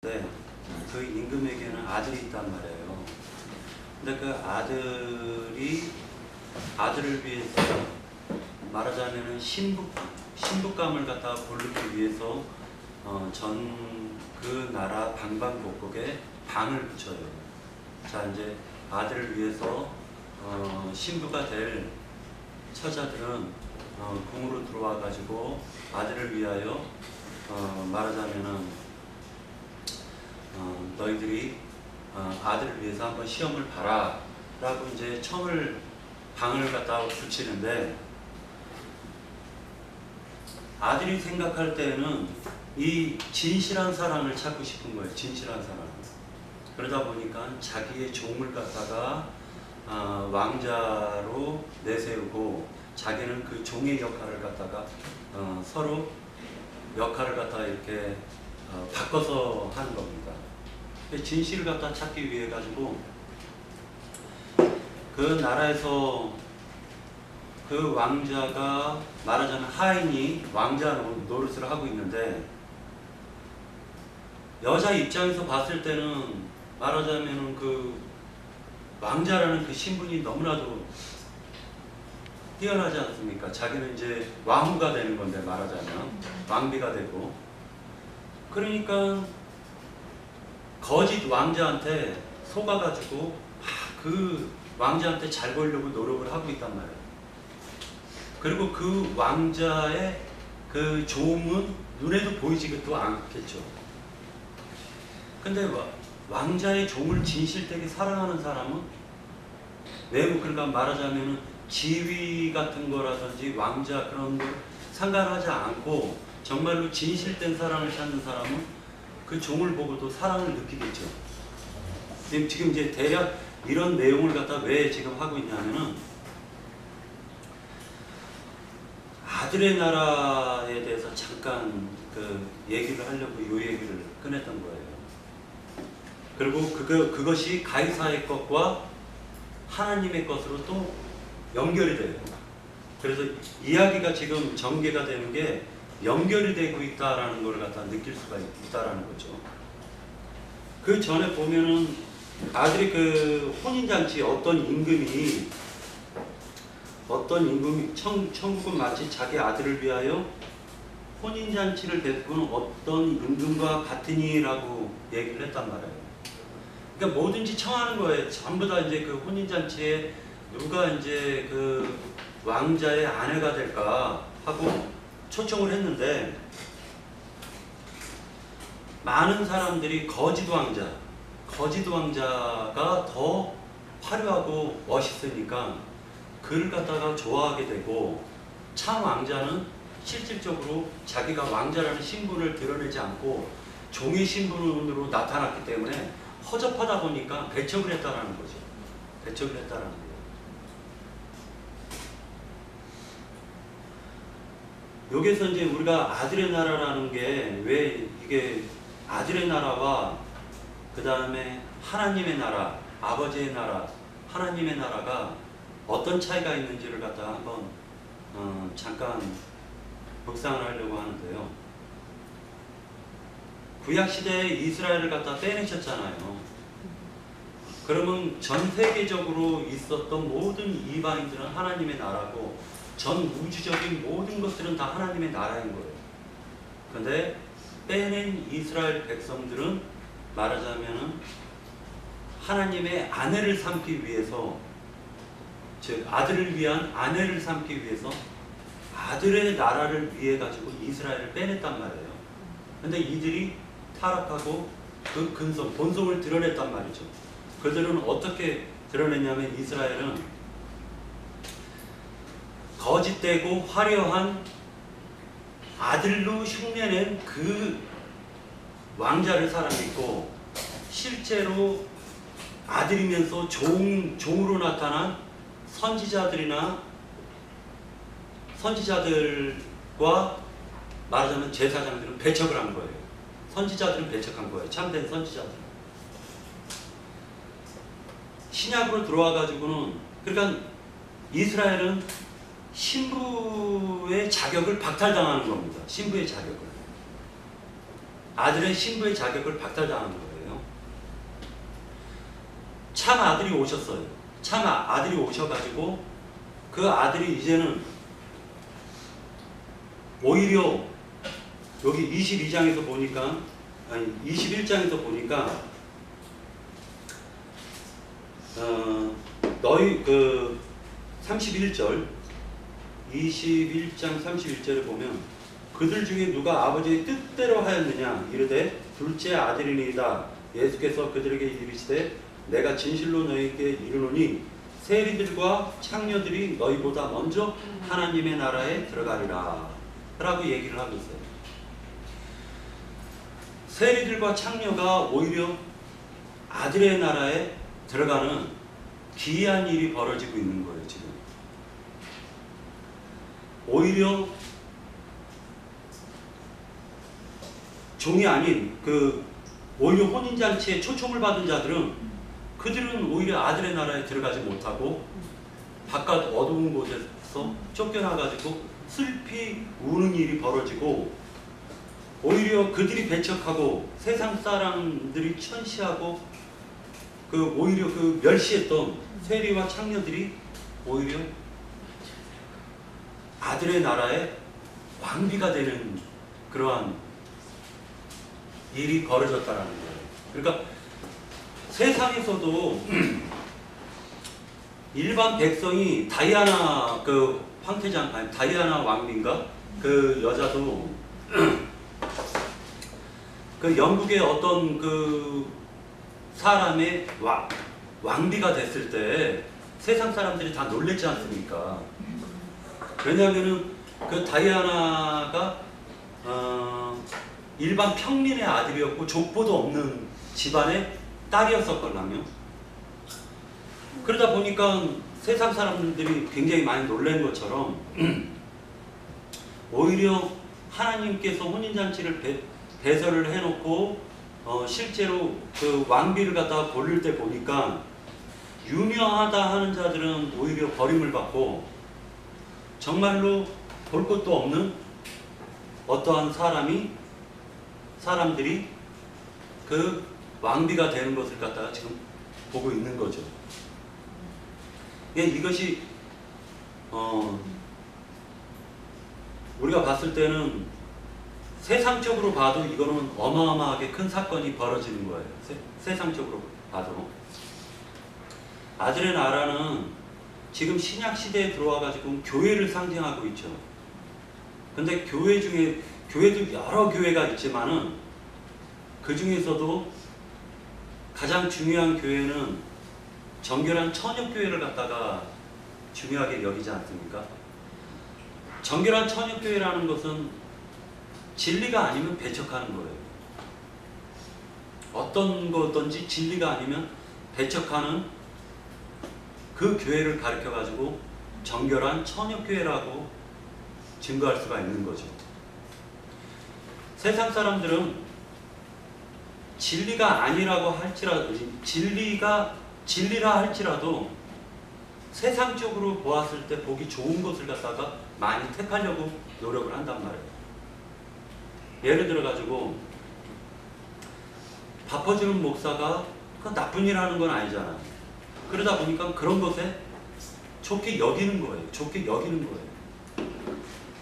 네, 그 임금에게는 아들이 있단 말이에요. 근데 그 아들을 위해서 말하자면은 신부감을 갖다 고르기 위해서 전 그 나라 방방곡곡에 방을 붙여요. 자, 이제 아들을 위해서 신부가 될 처자들은 궁으로 들어와 가지고 아들을 위하여 말하자면은 너희들이 아들을 위해서 한번 시험을 봐라 라고 이제 방을 갖다 붙이는데, 아들이 생각할 때는 이 진실한 사랑을 찾고 싶은 거예요. 진실한 사랑. 그러다 보니까 자기의 종을 갖다가 왕자로 내세우고, 자기는 그 종의 역할을 갖다가 서로 역할을 갖다가 이렇게 바꿔서 하는 겁니다. 진실을 갖다 찾기 위해 가지고 그 나라에서 그 왕자가 말하자면 하인이 왕자 노릇을 하고 있는데, 여자 입장에서 봤을 때는 말하자면 그 왕자라는 그 신분이 너무나도 뛰어나지 않습니까? 자기는 이제 왕후가 되는 건데, 말하자면 왕비가 되고, 그러니까 거짓 왕자한테 속아가지고 그 왕자한테 잘 보이려고 노력을 하고 있단 말이에요. 그리고 그 왕자의 그 종은 눈에도 보이지도 않겠죠. 근데 왕자의 종을 진실되게 사랑하는 사람은 매우, 그러니까 말하자면 지위 같은 거라든지 왕자 그런 거 상관하지 않고 정말로 진실된 사랑을 찾는 사람은 그 종을 보고도 사랑을 느끼겠죠. 지금 이제 대략 이런 내용을 갖다 왜 지금 하고 있냐면은, 아들의 나라에 대해서 잠깐 그 얘기를 하려고 이 얘기를 꺼냈던 거예요. 그리고 그것이 가이사의 것과 하나님의 것으로 또 연결이 돼요. 그래서 이야기가 지금 전개가 되는 게 연결이 되고 있다라는 걸 갖다 느낄 수가 있다라는 거죠. 그 전에 보면은 아들이 그 혼인잔치 어떤 임금이 천국은 마치 자기 아들을 위하여 혼인잔치를 베푸는 어떤 임금과 같으니라고 얘기를 했단 말이에요. 그러니까 뭐든지 청하는 거예요. 전부 다 이제 그 혼인잔치에 누가 이제 그 왕자의 아내가 될까 하고 초청을 했는데, 많은 사람들이 거짓 왕자가 더 화려하고 멋있으니까 그를 갖다가 좋아하게 되고, 참 왕자는 실질적으로 자기가 왕자라는 신분을 드러내지 않고 종의 신분으로 나타났기 때문에 허접하다 보니까 배척을 했다라는 거죠. 배척을 했다라는 거예요. 여기서 이제 우리가 아들의 나라라는 게, 왜 이게 아들의 나라와 그 다음에 하나님의 나라, 아버지의 나라, 하나님의 나라가 어떤 차이가 있는지를 갖다가 한번 잠깐 묵상을 하려고 하는데요. 구약시대에 이스라엘을 갖다 빼내셨잖아요. 그러면 전 세계적으로 있었던 모든 이방인들은 하나님의 나라고, 전 우주적인 모든 것들은 다 하나님의 나라인 거예요. 그런데 빼낸 이스라엘 백성들은 말하자면은 하나님의 아내를 삼기 위해서, 즉 아들을 위한 아내를 삼기 위해서 아들의 나라를 위해 가지고 이스라엘을 빼냈단 말이에요. 근데 이들이 타락하고 그 본성을 드러냈단 말이죠. 그들은 어떻게 드러냈냐면, 이스라엘은 거짓되고 화려한 아들로 흉내낸 그 왕자를 사랑했고, 실제로 아들이면서 종으로 나타난 선지자들과 말하자면 제사장들은 배척을 한 거예요. 선지자들은 배척한 거예요. 참된 선지자들은. 신약으로 들어와 가지고는, 그러니까 이스라엘은 신부의 자격을 박탈당하는 겁니다. 신부의 자격을. 아들의 신부의 자격을 박탈당하는 거예요. 참 아들이 오셨어요. 참 아들이 오셔가지고 그 아들이 이제는 오히려 여기 22장에서 보니까, 아니 21장에서 보니까 너희 그 31절 21장 31절에 보면 그들 중에 누가 아버지의 뜻대로 하였느냐 이르되 둘째 아들이니이다. 예수께서 그들에게 이르시되 내가 진실로 너희에게 이르노니 세리들과 창녀들이 너희보다 먼저 하나님의 나라에 들어가리라 라고 얘기를 하고 있어요. 세리들과 창녀가 오히려 아들의 나라에 들어가는 기이한 일이 벌어지고 있는 거예요. 지금 오히려 종이 아닌 오히려 혼인잔치에 초청을 받은 자들은 그들은 오히려 아들의 나라에 들어가지 못하고 바깥 어두운 곳에서 쫓겨나가지고 슬피 우는 일이 벌어지고 오히려 그들이 배척하고 세상 사람들이 천시하고 오히려 멸시했던 세리와 창녀들이 오히려 아들의 나라의 왕비가 되는 그러한 일이 벌어졌다라는 거예요. 그러니까 세상에서도 일반 백성이 다이아나 황태자 아니 다이아나 왕비인가 그 여자도 영국의 어떤 사람의 왕비가 됐을 때 세상 사람들이 다 놀랬지 않습니까? 왜냐하면은 다이아나가 일반 평민의 아들이었고 족보도 없는 집안의 딸이었었걸랑요. 그러다 보니까 세상 사람들이 굉장히 많이 놀란 것처럼 오히려 하나님께서 혼인잔치를 배설을 해놓고 실제로 왕비를 갖다가 고를 때 보니까 유명하다 하는 자들은 오히려 버림을 받고 정말로 볼 것도 없는 어떠한 사람들이 왕비가 되는 것을 갖다가 지금 보고 있는 거죠. 이것이 우리가 봤을 때는 세상적으로 봐도 이거는 어마어마하게 큰 사건이 벌어지는 거예요. 세상적으로 봐도. 아들의 나라는 지금 신약 시대에 들어와 가지고 교회를 상징하고 있죠. 근데 교회도 여러 교회가 있지만은 그 중에서도 가장 중요한 교회는 정결한 처녀교회를 갖다가 중요하게 여기지 않습니까? 정결한 처녀교회라는 것은 진리가 아니면 배척하는 거예요. 어떤 거든지 진리가 아니면 배척하는 그 교회를 가르쳐 가지고 정결한 처녀교회라고 증거할 수가 있는 거죠. 세상 사람들은 진리가 아니라고 할지라도 진리라 할지라도 세상적으로 보았을 때 보기 좋은 것을 갖다가 많이 택하려고 노력을 한단 말이에요. 예를 들어 가지고 밥 퍼주는 목사가 나쁜 일 하는 건 아니잖아요. 그러다 보니까 그런 것에 좋게 여기는 거예요.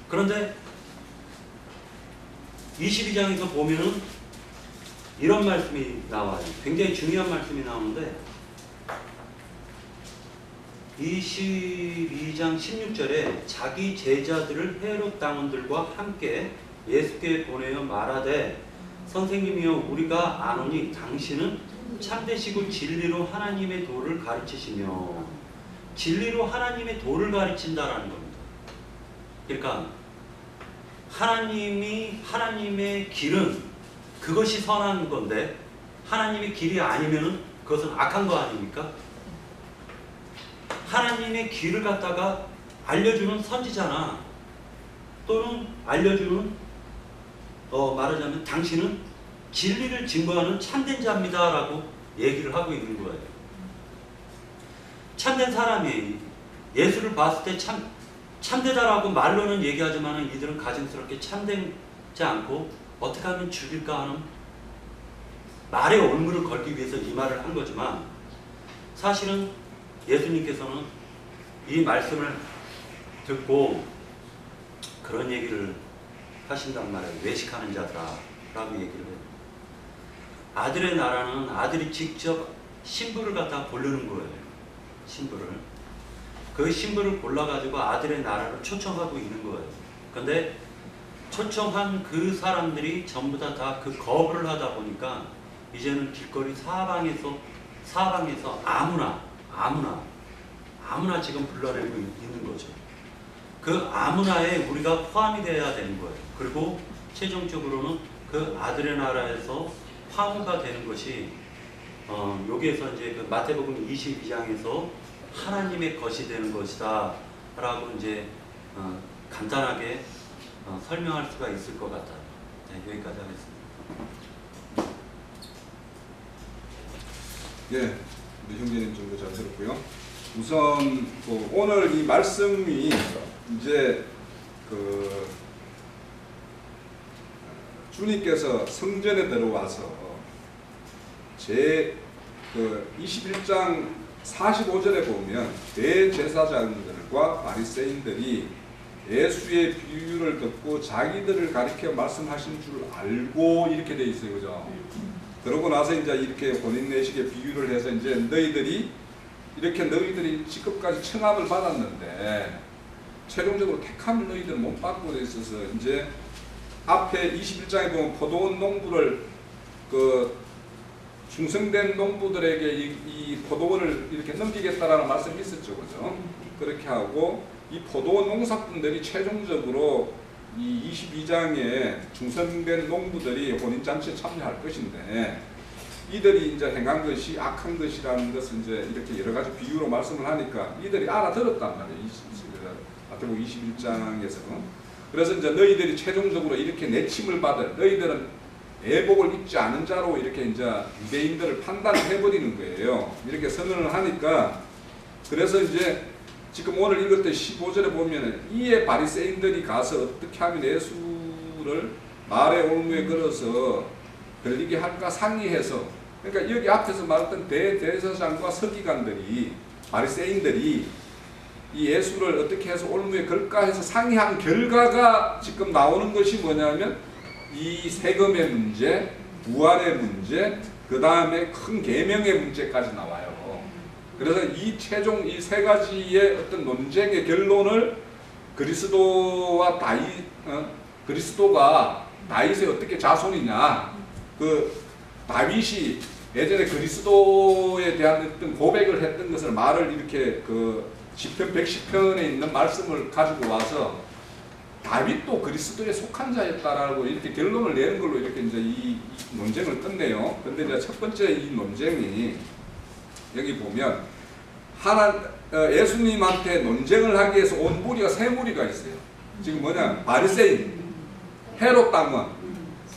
그런데 22장에서 보면은 이런 말씀이 나와요. 굉장히 중요한 말씀이 나오는데 22장 16절에 자기 제자들을 헤롯 당원들과 함께 예수께 보내어 말하되 선생님이여 우리가 아노니 당신은 참되시고 진리로 하나님의 도를 가르치시며 진리로 하나님의 도를 가르친다라는 겁니다. 그러니까 하나님의 길은 그것이 선한 건데 하나님의 길이 아니면은 그것은 악한 거 아닙니까? 하나님의 길을 갖다가 알려주는 선지자나 또는 알려주는 말하자면 당신은 진리를 증거하는 참된 자입니다 라고 얘기를 하고 있는 거예요. 참된 사람이 예수를 봤을 때 참되다라고 말로는 얘기하지만 이들은 가증스럽게 참되지 않고 어떻게 하면 죽일까 하는 말에 올무를 걸기 위해서 이 말을 한 거지만 사실은 예수님께서는 이 말씀을 듣고 그런 얘기를 하신단 말이에요. 외식하는 자들아라고 얘기를 해요. 아들의 나라는 아들이 직접 신부를 갖다 고르는 거예요. 신부를. 그 신부를 골라가지고 아들의 나라를 초청하고 있는 거예요. 근데 초청한 그 사람들이 전부 다 그 거부를 하다 보니까 이제는 길거리 사방에서 아무나 지금 불러내고 있는 거죠. 그 아무나에 우리가 포함이 돼야 되는 거예요. 그리고 최종적으로는 그 아들의 나라에서 황후가 되는 것이 여기에서 이제 그 마태복음 22장에서 하나님의 것이 되는 것이다 라고 이제 간단하게 설명할 수가 있을 것 같아요. 네, 여기까지 하겠습니다. 예, 우리 형제님 정도 잘 들었고요. 우선 오늘 이 말씀이 이제 주님께서 성전에 들어와서 제 21장 45절에 보면 대제사장들과 바리새인들이 예수의 비유를 듣고 자기들을 가리켜 말씀하신 줄 알고 이렇게 돼 있어요, 그죠? 그러고 나서 이제 이렇게 본인 내식의 비유를 해서 이제 너희들이 지금까지 청함을 받았는데 최종적으로 택함을 너희들은 못 받고 있어서 이제 앞에 21장에 보면 포도원 농부를 충성된 농부들에게 이 포도원을 이렇게 넘기겠다라는 말씀이 있었죠, 그죠? 그렇게 하고 이 포도원 농사꾼들이 최종적으로 이 22장에 충성된 농부들이 혼인잔치에 참여할 것인데 이들이 이제 행한 것이 악한 것이라는 것을 이제 이렇게 여러 가지 비유로 말씀을 하니까 이들이 알아들었단 말이에요. 마태복음 21장에서는. 그래서 이제 너희들이 최종적으로 이렇게 내침을 받을 너희들은 애복을 입지 않은 자로 이렇게 이제 유대인들을 판단해 버리는 거예요. 이렇게 선언을 하니까 그래서 이제 지금 오늘 읽을 때 15절에 보면 이에 바리새인들이 가서 어떻게 하면 예수를 말의 올무에 걸어서 걸리게 할까 상의해서, 그러니까 여기 앞에서 말했던 대제사장과 서기관들이 바리새인들이 이 예수를 어떻게 해서 올무에 걸까 해서 상의한 결과가 지금 나오는 것이 뭐냐면 이 세금의 문제, 부활의 문제, 그 다음에 큰 계명의 문제까지 나와요. 그래서 이 최종 이 세 가지의 어떤 논쟁의 결론을 그리스도가 다윗의 어떻게 자손이냐, 다윗이 예전에 그리스도에 대한 어떤 고백을 했던 것을 말을 이렇게 시편 110편에 있는 말씀을 가지고 와서 다윗도 그리스도에 속한 자였다라고 이렇게 결론을 내는 걸로 이렇게 이제 이 논쟁을 끝내요. 근데 이제 첫 번째 이 논쟁이 여기 보면 예수님한테 논쟁을 하기 위해서 온 무리가 세 무리가 있어요. 지금 뭐냐, 바리새인, 헤롯 당원,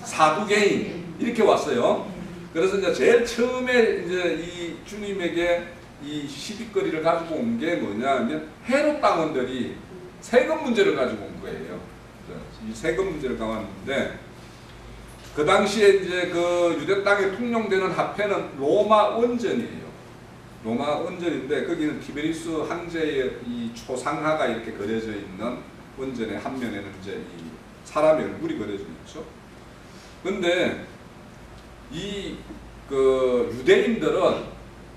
사두개인 이렇게 왔어요. 그래서 이제 제일 처음에 이제 이 주님에게 이 시비거리를 가지고 온 게 뭐냐면 헤롯 당원들이 세금 문제를 가지고 온 거예요. 이 세금 문제를 가왔는데 그 당시에 이제 유대 땅에 통용되는 화폐는 로마 원전이에요. 로마 원전인데 거기는 티베리우스 황제의 이 초상화가 이렇게 그려져 있는 원전의 한 면에는 이제 이 사람의 얼굴이 그려져 있죠. 근데 이 유대인들은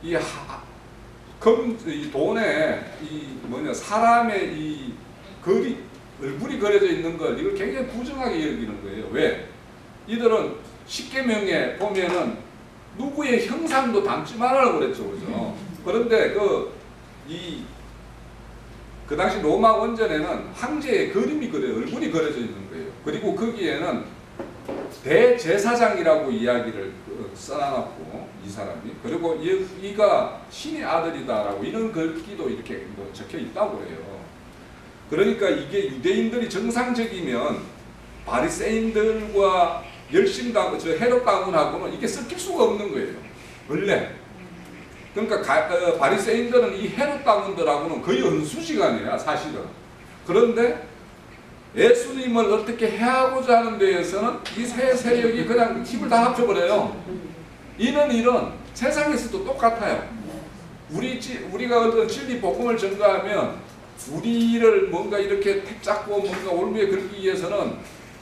이 돈에 사람의 이 얼굴이 그려져 있는 걸 이걸 굉장히 부정하게 여기는 거예요. 왜? 이들은 십계명에 보면은 누구의 형상도 담지 말라고 그랬죠, 그죠? 그런데 그 당시 로마 원전에는 황제의 얼굴이 그려져 있는 거예요. 그리고 거기에는 대제사장이라고 이야기를 써놨고 이 사람이, 그리고 이가 신의 아들이다라고 이런 글귀도 이렇게 적혀 있다고 해요. 그러니까 이게 유대인들이 정상적이면 바리새인들과 헤롯 가문하고는 이게 섞일 수가 없는 거예요, 원래. 그러니까 바리새인들은 이 헤롯 가문들하고는 거의 은수지간이야, 사실은. 그런데 예수님을 어떻게 해하고자 하는 데에서는 이 세 세력이 그냥 힘을 다 합쳐버려요. 이는 세상에서도 똑같아요. 우리가 어떤 진리 복음을 전가하면 우리를 뭔가 이렇게 택 잡고 뭔가 올무에 걸기 위해서는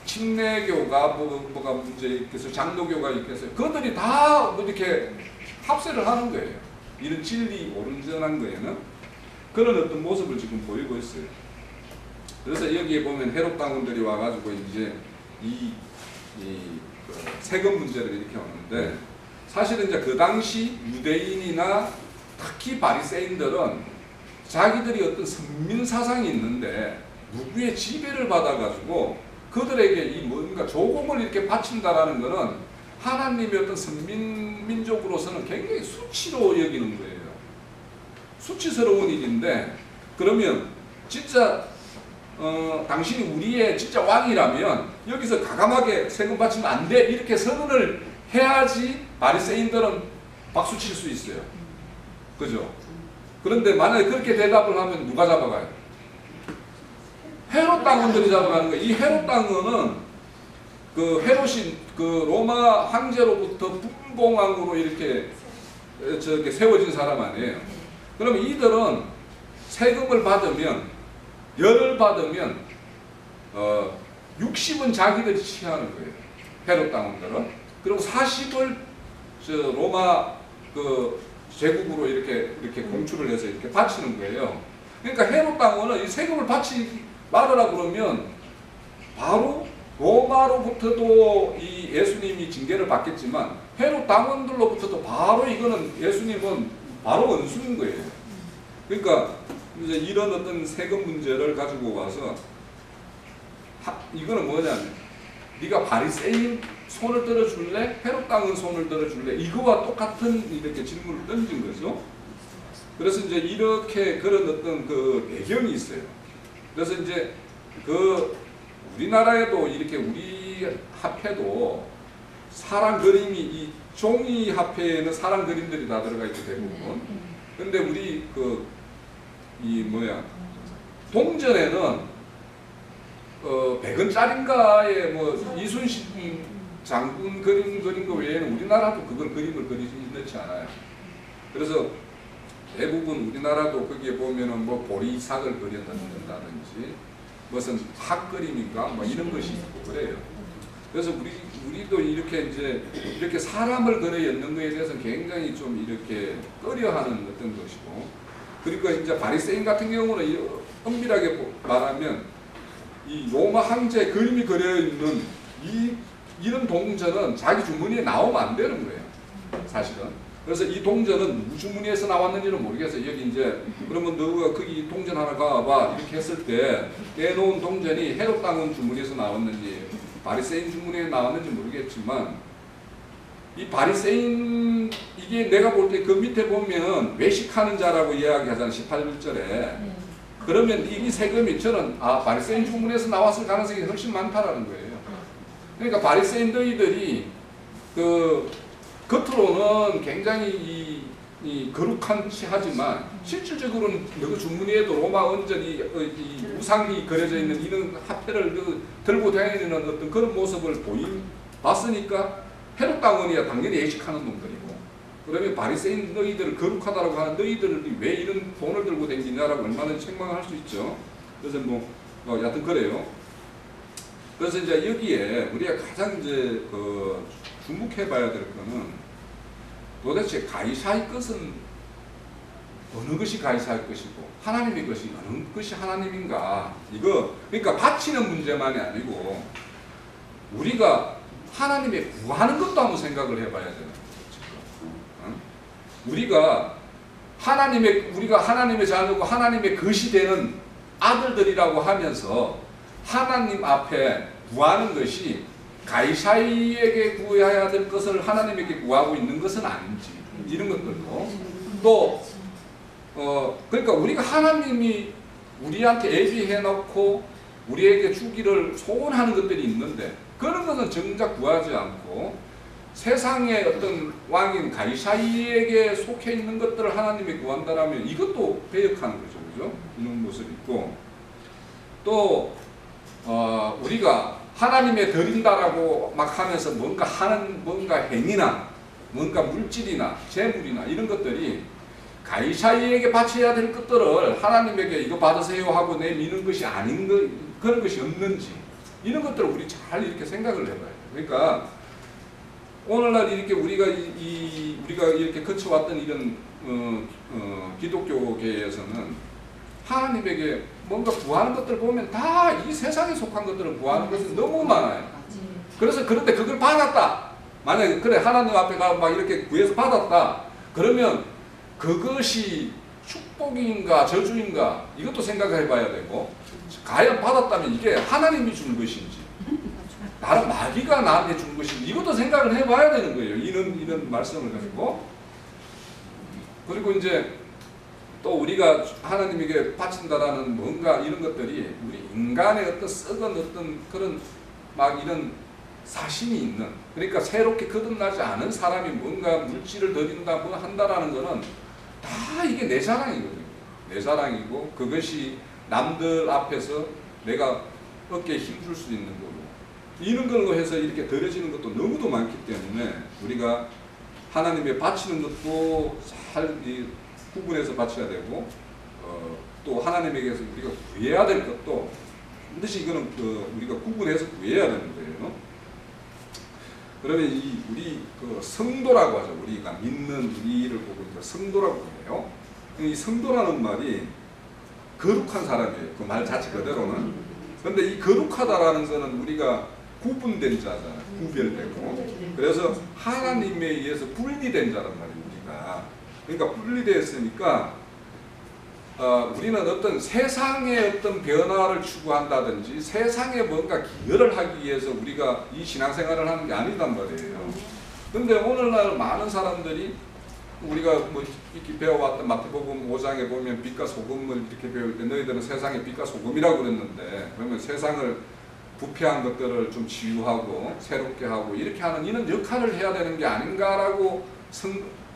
침례교가 뭐가 문제 있겠어요, 장로교가 있겠어요. 그들이 다 이렇게 합세를 하는 거예요. 이런 진리 오른전한 거에는 그런 어떤 모습을 지금 보이고 있어요. 그래서 여기에 보면 헤롯 당원들이 와가지고 이제 그 세금 문제를 이렇게 오는데, 사실은 이제 그 당시 유대인이나 특히 바리새인들은 자기들이 어떤 선민 사상이 있는데 누구의 지배를 받아가지고 그들에게 이 뭔가 조공을 이렇게 바친다라는 것은 하나님의 어떤 선민 민족으로서는 굉장히 수치로 여기는 거예요. 수치스러운 일인데, 그러면 진짜 당신이 우리의 진짜 왕이라면 여기서 가감하게 세금 바치면 안 돼, 이렇게 선언을 해야지 바리새인들은 박수 칠 수 있어요. 그죠? 그런데 만약에 그렇게 대답을 하면 누가 잡아가요? 헤롯 당원들이 잡아가는 거예요. 이 헤롯 당원은 그 헤롯이 그 로마 황제로부터 분봉왕으로 이렇게 세워진 사람 아니에요. 그러면 이들은 세금을 받으면, 열을 받으면 60은 자기들이 취하는 거예요. 헤롯 당원들은. 그리고 40을 로마 그 제국으로 이렇게 공출을 해서 이렇게 바치는 거예요. 그러니까 헤롯 당원은 이 세금을 바치지 말으라 그러면 바로 로마로부터도 이 예수님이 징계를 받겠지만 헤롯 당원들로부터도 바로 이거는 예수님은 바로 은수인 거예요. 그러니까 이제 이런 어떤 세금 문제를 가지고 와서 이거는 뭐냐면, 네가 바리새인 손을 들어줄래? 헤롯 당원 손을 들어줄래? 이거와 똑같은 이렇게 질문을 던진 거죠. 그래서 이제 이렇게 그런 어떤 그 배경이 있어요. 그래서 이제 그 우리나라에도 이렇게 우리 화폐도 사람 그림이, 이 종이 화폐에는 사람 그림들이 다 들어가 있고 대부분. 근데 우리 동전에는 100원짜리인가에 뭐 이순신 장군 그린 거 외에는 우리나라도 그걸 그림을 그리지 넣지 않아요. 그래서 대부분 우리나라도 거기에 보면은 뭐 보리삭을 그려놓는다든지 무슨 학 그림인가 뭐 이런 것이 있고 그래요. 그래서 우리도 이렇게 사람을 그려 엮는 것에 대해서 굉장히 좀 이렇게 꺼려하는 어떤 것이고, 그러니까 이제 바리새인 같은 경우는 엄밀하게 말하면 이 로마 황제 그림이 그려 있는 이런 동전은 자기 주머니에 나오면 안 되는 거예요, 사실은. 그래서 이 동전은 누구 주머니에서 나왔는지는 모르겠어요. 여기 이제 그러면 너가 거기 동전 하나 가봐 이렇게 했을 때 빼놓은 동전이 헤롯 당원 주머니에서 나왔는지 바리새인 주머니에 나왔는지 모르겠지만, 이 바리새인 이게 내가 볼 때 그 밑에 보면 외식하는 자라고 이야기하잖아요, 18절에. 그러면 이 세금이 저는 바리새인 주머니에서 나왔을 가능성이 훨씬 많다라는 거예요. 그러니까 바리새인 너희들이 겉으로는 굉장히 거룩한 치 하지만 실질적으로는 너 주머니에도 로마 원전이 이 우상이 그려져 있는 이런 화폐를 들고 다니는 어떤 그런 모습을 봤으니까 헤롯 당원이야 당연히 예식하는 놈들이고, 그러면 바리새인 너희들을 거룩하다라고 하는 너희들이 왜 이런 돈을 들고 다니냐라고 얼마든지 책망을 할 수 있죠. 그래서 여하튼 그래요. 그래서 이제 여기에 우리가 가장 이제 주목해봐야 될 거는 도대체 가이사의 것은 어느 것이 가이사의 것이고 하나님의 것이 어느 것이 하나님인가, 이거 그러니까 바치는 문제만이 아니고 우리가 하나님의 구하는 것도 한번 생각을 해봐야 되는 거죠. 우리가 하나님의 자녀고 하나님의 것이 되는 아들들이라고 하면서 하나님 앞에 구하는 것이 가이사이에게 구해야 될 것을 하나님에게 구하고 있는 것은 아닌지, 이런 것들도 또 그러니까 우리가 하나님이 우리한테 예비해 놓고 우리에게 주기를 소원하는 것들이 있는데 그런 것은 정작 구하지 않고 세상의 어떤 왕인 가이사이에게 속해 있는 것들을 하나님이 구한다라면 이것도 배역하는 거죠, 그죠? 이런 모습이 있고, 또 우리가 하나님의 드린다라고 막 하면서 뭔가 하는 뭔가 행위나 뭔가 물질이나 재물이나 이런 것들이 가이사이에게 바쳐야 될 것들을 하나님에게 이거 받으세요 하고 내미는 것이 아닌 것, 그런 것이 없는지 이런 것들을 우리 잘 이렇게 생각을 해봐야 돼요. 그러니까 오늘날 이렇게 우리가 우리가 이렇게 거쳐왔던 이런 기독교계에서는 하나님에게 뭔가 구하는 것들 보면 다 이 세상에 속한 것들을 구하는 것이 너무 많아요. 그래서 그런데 그걸 받았다. 만약에 그래 하나님 앞에 가 막 이렇게 구해서 받았다. 그러면 그것이 축복인가 저주인가 이것도 생각해 봐야 되고 과연 받았다면 이게 하나님이 준 것인지 다른 마귀가 나한테 준 것인지 이것도 생각을 해 봐야 되는 거예요. 이런 말씀을 가지고. 그리고 이제 또 우리가 하나님에게 바친다라는 뭔가 이런 것들이 우리 인간의 어떤 썩은 어떤 그런 막 이런 사심이 있는, 그러니까 새롭게 거듭나지 않은 사람이 뭔가 물질을 드린다 뭐 한다라는 거는 다 이게 내 자랑이거든요. 내 자랑이고 그것이 남들 앞에서 내가 어깨에 힘줄 수 있는 거고 이런 걸로 해서 이렇게 더려지는 것도 너무도 많기 때문에 우리가 하나님에 바치는 것도 잘 구분해서 바쳐야 되고 또 하나님에게서 우리가 구해야 될 것도 반드시 이거는 우리가 구분해서 구해야 되는 거예요. 그러면 우리 성도라고 하죠. 우리가 믿는 우리를 보고 성도라고 해요. 이 성도라는 말이 거룩한 사람이에요. 그 말 자체 그대로는. 그런데 이 거룩하다라는 것은 우리가 구분된 자잖아요. 구별되고. 그래서 하나님에 의해서 분리된 자란 말이에요. 우리가. 그러니까 분리되었으니까 우리는 어떤 세상의 어떤 변화를 추구한다든지 세상에 뭔가 기여를 하기 위해서 우리가 이 신앙생활을 하는 게 아니단 말이에요. 그런데 오늘날 많은 사람들이 우리가 뭐 이렇게 배워왔던 마태복음 5장에 보면 빛과 소금을 이렇게 배울 때 너희들은 세상의 빛과 소금이라고 그랬는데 그러면 세상을 부패한 것들을 좀 치유하고 새롭게 하고 이렇게 하는 이런 역할을 해야 되는 게 아닌가라고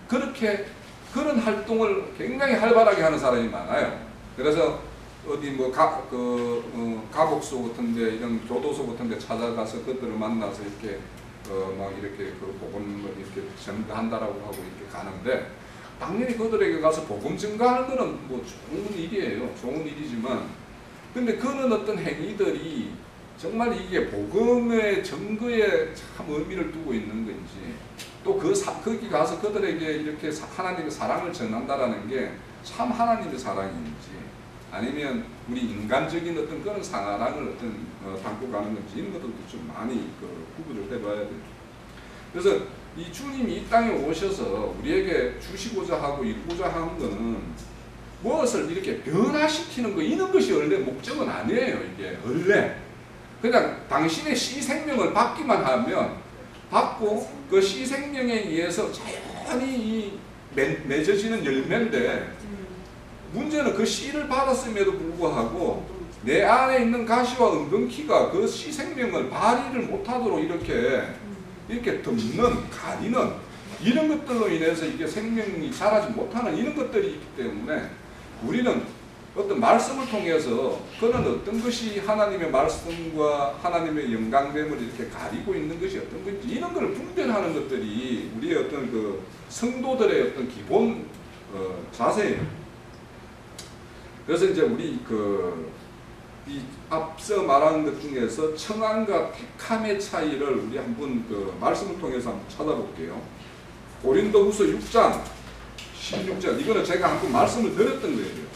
그렇게 그런 활동을 굉장히 활발하게 하는 사람이 많아요. 그래서 어디 뭐 가곡소 같은데 이런 교도소 같은데 찾아가서 그들을 만나서 이렇게 막 이렇게 그 복음을 이렇게 전가한다라고 하고 이렇게 가는데 당연히 그들에게 가서 복음 증가하는 거는 뭐 좋은 일이에요. 좋은 일이지만 근데 그는 어떤 행위들이 정말 이게 복음의 증거에 참 의미를 두고 있는 건지 또 거기 가서 그들에게 이렇게 하나님의 사랑을 전한다라는 게 참 하나님의 사랑인지 아니면 우리 인간적인 어떤 그런 사랑을 담고 가는 건지 이런 것들도 좀 많이 구분을 해봐야 돼요. 그래서 이 주님이 이 땅에 오셔서 우리에게 주시고자 하고 이루고자 하는 거는 무엇을 이렇게 변화시키는 거 이런 것이 원래 목적은 아니에요. 이게 원래 그냥 당신의 씨 생명을 받기만 하면 받고 그 씨 생명에 의해서 자연히 맺어지는 열매인데 문제는 그 씨를 받았음에도 불구하고 내 안에 있는 가시와 엉겅퀴가 그 씨 생명을 발휘를 못하도록 이렇게 덮는 가리는 이런 것들로 인해서 이게 생명이 자라지 못하는 이런 것들이 있기 때문에 우리는 어떤 말씀을 통해서 그런 어떤 것이 하나님의 말씀과 하나님의 영광됨을 이렇게 가리고 있는 것이 어떤 건지 이런 것을 분별하는 것들이 우리의 어떤 그 성도들의 어떤 기본 자세예요. 그래서 이제 우리 이 앞서 말한 것 중에서 청함과 택함의 차이를 우리 한번 말씀을 통해서 한번 찾아볼게요. 고린도후서 6장 16절 이거는 제가 한번 말씀을 드렸던 거예요.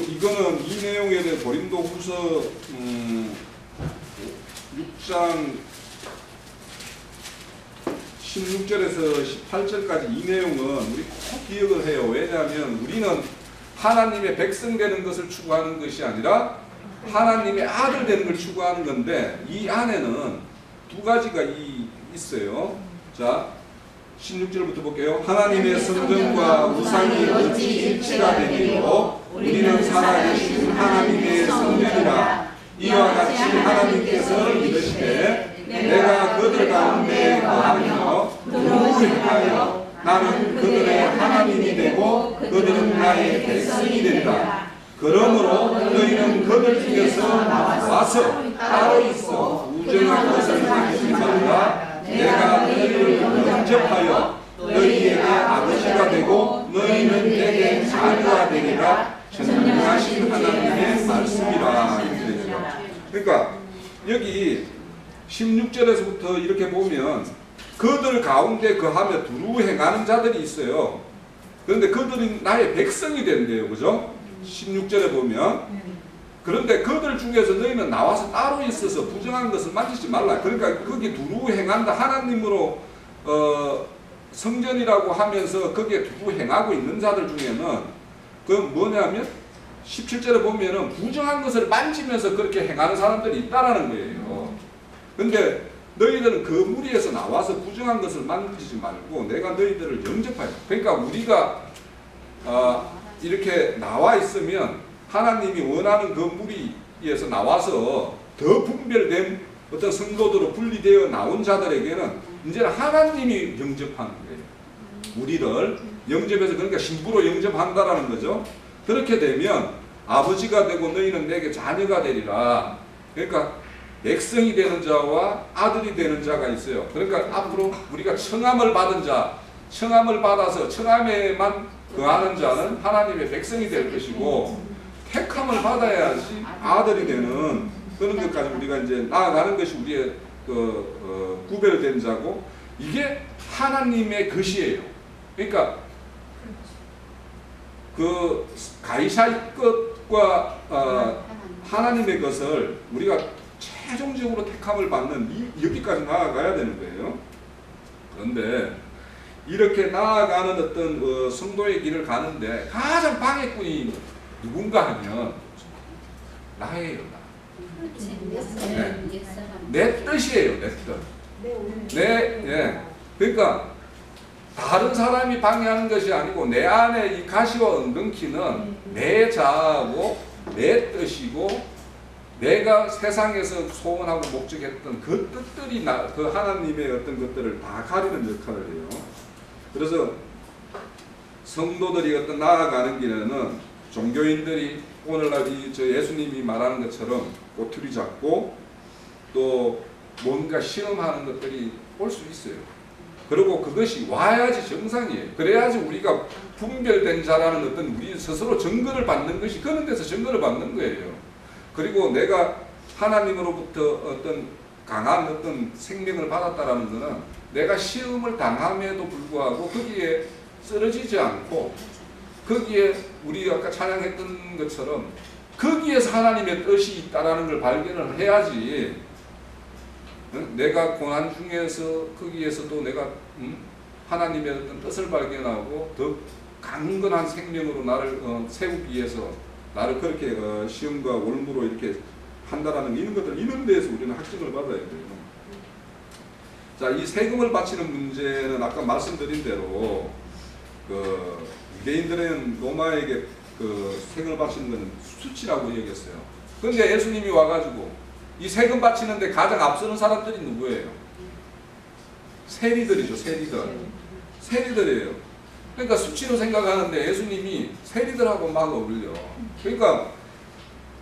이거는 이 내용에 대해 고린도후서 6장 16절에서 18절까지 이 내용은 우리 꼭 기억을 해요. 왜냐하면 우리는 하나님의 백성 되는 것을 추구하는 것이 아니라 하나님의 아들 되는 걸 추구하는 건데 이 안에는 두 가지가 있어요. 자, 16절부터 볼게요. 하나님의 성전과 우상이 어찌 일치가 되리요? 우리는 살아계신 하나님의 성전이라. 이와 같이 하나님께서 이르시되 내가 그들 가운데 거하며 누구를 향하여 나는 그들의 하나님이 되고 그들은 나의 백성이 된다. 그러므로 너희는 그들 중에서 나와서 따로 있어 부정한 것을 하지 말라. 내가 너희를 영접하여 너희에게 아버지가 되고 너희는 내게 자녀가 되리라. 전능하신 하나님의 말씀이라. 그러니까 여기 16절에서부터 이렇게 보면 그들 가운데 거하며 두루 행하는 자들이 있어요. 그런데 그들이 나의 백성이 된대요. 그죠? 16절에 보면 그런데 그들 중에서 너희는 나와서 따로 있어서 부정한 것을 만지지 말라. 그러니까 거기 두루 행한다. 하나님으로 성전이라고 하면서 거기에 두루 행하고 있는 자들 중에는 그 뭐냐면 17절에 보면은 부정한 것을 만지면서 그렇게 행하는 사람들이 있다라는 거예요. 근데 너희들은 그 무리에서 나와서 부정한 것을 만지지 말고 내가 너희들을 영접하여. 그러니까 우리가 이렇게 나와 있으면 하나님이 원하는 그 무리에서 나와서 더 분별된 어떤 성도들로 분리되어 나온 자들에게는 이제는 하나님이 영접하는 거예요. 우리를 영접해서 그러니까 신부로 영접한다라는 거죠. 그렇게 되면 아버지가 되고 너희는 내게 자녀가 되리라. 그러니까 백성이 되는 자와 아들이 되는 자가 있어요. 그러니까 앞으로 우리가 청함을 받은 자, 청함을 받아서 청함에만 거하는 자는 하나님의 백성이 될 것이고 택함을 받아야지 아들이 되는 그런 것까지 우리가 이제 나아가는 것이 우리의 구별된 자고 이게 하나님의 것이에요. 그러니까 그 가이사의 것과 하나님의 것을 우리가 최종적으로 택함을 받는 여기까지 나아가야 되는 거예요. 그런데 이렇게 나아가는 어떤 성도의 길을 가는데 가장 방해꾼이 누군가 하면 나예요. 네. 내 뜻이에요. 내 뜻. 예. 그러니까 다른 사람이 방해하는 것이 아니고 내 안에 이 가시와 엉겅퀴는 내 자아고 내 뜻이고 내가 세상에서 소원하고 목적했던 그 뜻들이 그 하나님의 어떤 것들을 다 가리는 역할을 해요. 그래서 성도들이 어떤 나아가는 길에는 종교인들이 오늘날 저 예수님이 말하는 것처럼 꼬투리 잡고 또 뭔가 실험하는 것들이 올 수 있어요. 그리고 그것이 와야지 정상이에요. 그래야지 우리가 분별된 자라는 어떤 우리 스스로 증거를 받는 것이 그런 데서 증거를 받는 거예요. 그리고 내가 하나님으로부터 어떤 강한 어떤 생명을 받았다라는 것은 내가 시험을 당함에도 불구하고 거기에 쓰러지지 않고 거기에 우리 아까 찬양했던 것처럼 거기에서 하나님의 뜻이 있다라는 걸 발견을 해야지 내가 고난 중에서 거기에서도 내가 하나님의 어떤 뜻을 발견하고 더 강건한 생명으로 나를 세우기 위해서 나를 그렇게 시험과 올무로 이렇게 한다라는 이런 것들 이런 데에서 우리는 확증을 받아야 돼요. 자, 이 세금을 바치는 문제는 아까 말씀드린 대로 유대인들은 로마에게 세금을 바치는 것은 수치라고 얘기했어요. 그런데 예수님이 와가지고 이 세금 바치는데 가장 앞서는 사람들이 누구예요? 세리들이죠. 세리들이에요. 그러니까 수치로 생각하는데 예수님이 세리들하고 막 어울려. 그러니까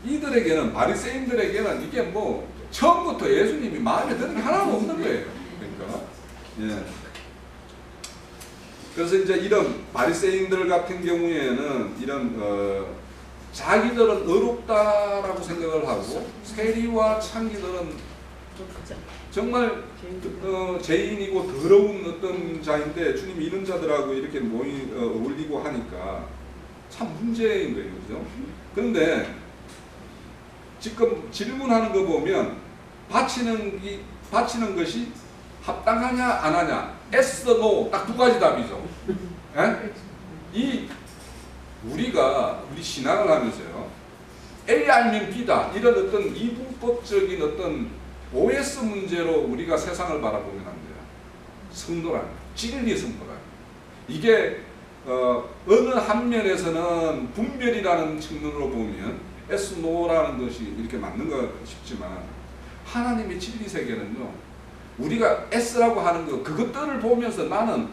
이들에게는 바리새인들에게는 이게 뭐 처음부터 예수님이 마음에 드는 게 하나도 없는 거예요. 그러니까 예. 그래서 이제 이런 바리새인들 같은 경우에는 이런 자기들은 의롭다라고 생각을 하고 세리와 창기들은 정말 죄인이고 더러운 어떤 자인데 주님이 이런 자들하고 이렇게 어울리고 하니까 참 문제인 거예요. 그죠? 그런데 지금 질문하는 거 보면 바치는 것이 합당하냐 안 하냐 yes, no 딱 두 가지 답이죠. 우리 신앙을 하면서요 A 아니면 B다 이런 어떤 이분법적인 어떤 OS 문제로 우리가 세상을 바라보면 안 돼요. 성도란 진리 성도란 이게 어느 한 면에서는 분별이라는 측면으로 보면 yes, no라는 것이 이렇게 맞는 것 싶지만 하나님의 진리 세계는요 우리가 S라고 하는 거 그것들을 보면서 나는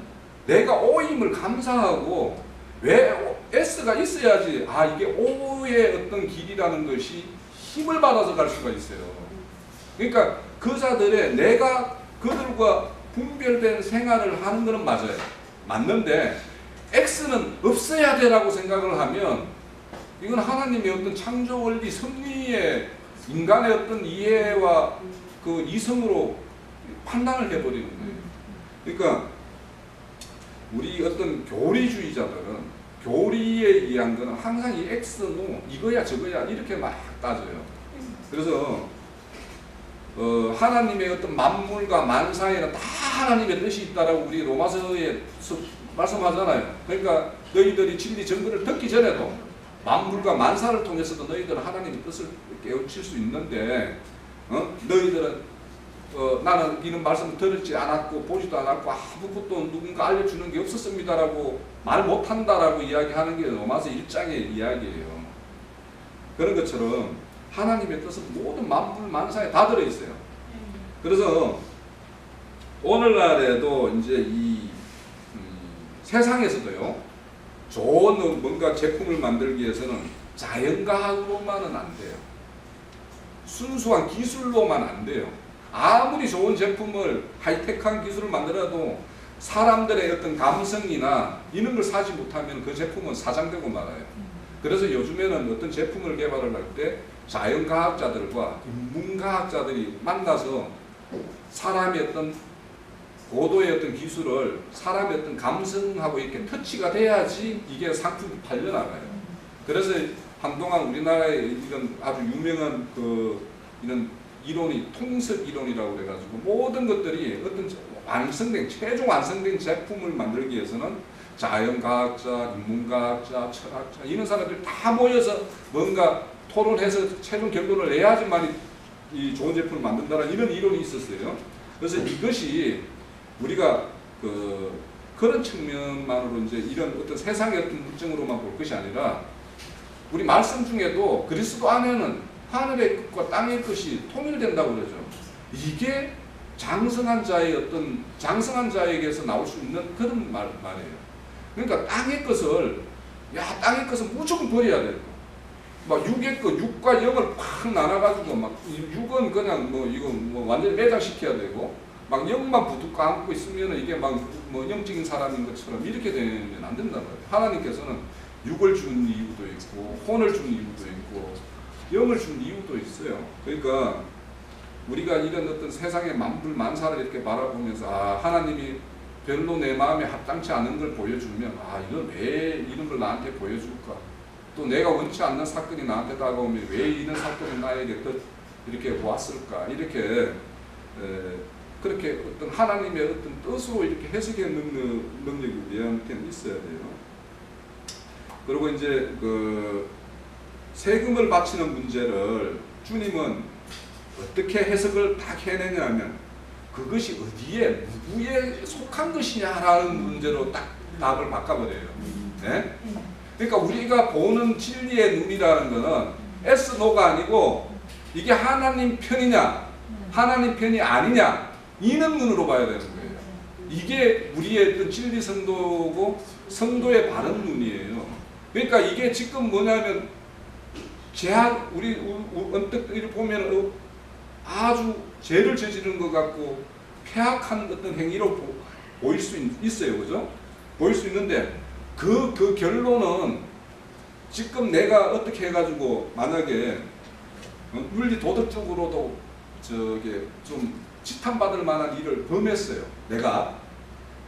내가 O임을 감사하고 왜 S가 있어야지 이게 O의 어떤 길이라는 것이 힘을 받아서 갈 수가 있어요. 그러니까 그 자들의 내가 그들과 분별된 생활을 하는 것은 맞아요. 맞는데 X는 없어야 되라고 생각을 하면 이건 하나님의 어떤 창조 원리 섭리의 인간의 어떤 이해와 그 이성으로 판단을 해버리는 거예요. 그러니까 우리 어떤 교리주의자들은 교리에 의한 거는 항상 이 X, 노, 이거야 저거야 이렇게 막 따져요. 그래서 하나님의 어떤 만물과 만사에는 다 하나님의 뜻이 있다라고 우리 로마서에 말씀하잖아요. 그러니까 너희들이 진리 정보를 듣기 전에도 만물과 만사를 통해서도 너희들은 하나님의 뜻을 깨우칠 수 있는데 너희들은 나는 이런 말씀을 들었지 않았고 보지도 않았고 아무것도 누군가 알려주는 게 없었습니다라고 말 못한다라고 이야기하는 게 로마서 1장의 이야기예요. 그런 것처럼 하나님의 뜻은 모든 만물 만사에 다 들어있어요. 그래서 오늘날에도 이제 이 세상에서도요, 좋은 뭔가 제품을 만들기 위해서는 자연과학으로만은 안 돼요. 순수한 기술로만 안 돼요. 아무리 좋은 제품을 하이테크한 기술을 만들어도 사람들의 어떤 감성이나 이런 걸 사지 못하면 그 제품은 사장되고 말아요. 그래서 요즘에는 어떤 제품을 개발을 할 때 자연과학자들과 인문과학자들이 만나서 사람의 어떤 고도의 어떤 기술을 사람의 어떤 감성하고 이렇게 터치가 돼야지 이게 상품이 팔려나가요. 그래서 한동안 우리나라에 이런 아주 유명한 이런 이론이 통섭 이론이라고 그래가지고 모든 것들이 어떤 완성된 최종 완성된 제품을 만들기 위해서는 자연과학자, 인문과학자, 철학자 이런 사람들이 다 모여서 뭔가 토론해서 최종 결론을 내야지만 이 좋은 제품을 만든다는 이런 이론이 있었어요. 그래서 이것이 우리가 그런 측면만으로 이제 이런 어떤 세상의 어떤 물증으로만 볼 것이 아니라 우리 말씀 중에도 그리스도 안에는 하늘의 끝과 땅의 끝이 통일된다고 그러죠. 이게 장성한 자의 어떤 장성한 자에게서 나올 수 있는 그런 말이에요. 그러니까 땅의 것을 땅의 것은 무조건 버려야 돼요. 막 육의 것, 육과 영을 팍 나눠가지고 막 육은 그냥 이거 완전히 매장시켜야 되고 막 영만 부둥켜 안고 있으면 이게 막 영적인 사람인 것처럼 이렇게 되면 안 된단 말이에요. 하나님께서는 육을 준 이유도 있고 혼을 준 이유도 있고 영을 준 이유도 있어요. 그러니까 우리가 이런 어떤 세상의 만물 만사를 이렇게 바라보면서 하나님이 별로 내 마음에 합당치 않은 걸 보여주면 이건 왜 이런 걸 나한테 보여줄까? 또 내가 원치 않는 사건이 나한테 다가오면 왜 이런 사건이 나에게 이렇게 왔을까? 이렇게 그렇게 어떤 하나님의 어떤 뜻으로 이렇게 해석해 넣는 능력이 우리한테는 있어야 돼요. 그리고 이제 세금을 바치는 문제를 주님은 어떻게 해석을 딱 해내냐면 그것이 어디에 누구에 속한 것이냐라는 문제로 딱 답을 바꿔버려요. 네? 그러니까 우리가 보는 진리의 눈이라는 것은 S, 노가 아니고 이게 하나님 편이냐 하나님 편이 아니냐 이는 눈으로 봐야 되는 거예요. 이게 우리의 어떤 진리 성도고 성도의 바른 눈이에요. 그러니까 이게 지금 뭐냐면 우리 언뜻 보면 아주 죄를 저지른 것 같고 폐악한 어떤 행위로 보일 수 있어요. 그죠? 보일 수 있는데 그 결론은 지금 내가 어떻게 해가지고 만약에 윤리 도덕적으로도 좀 지탄받을 만한 일을 범했어요. 내가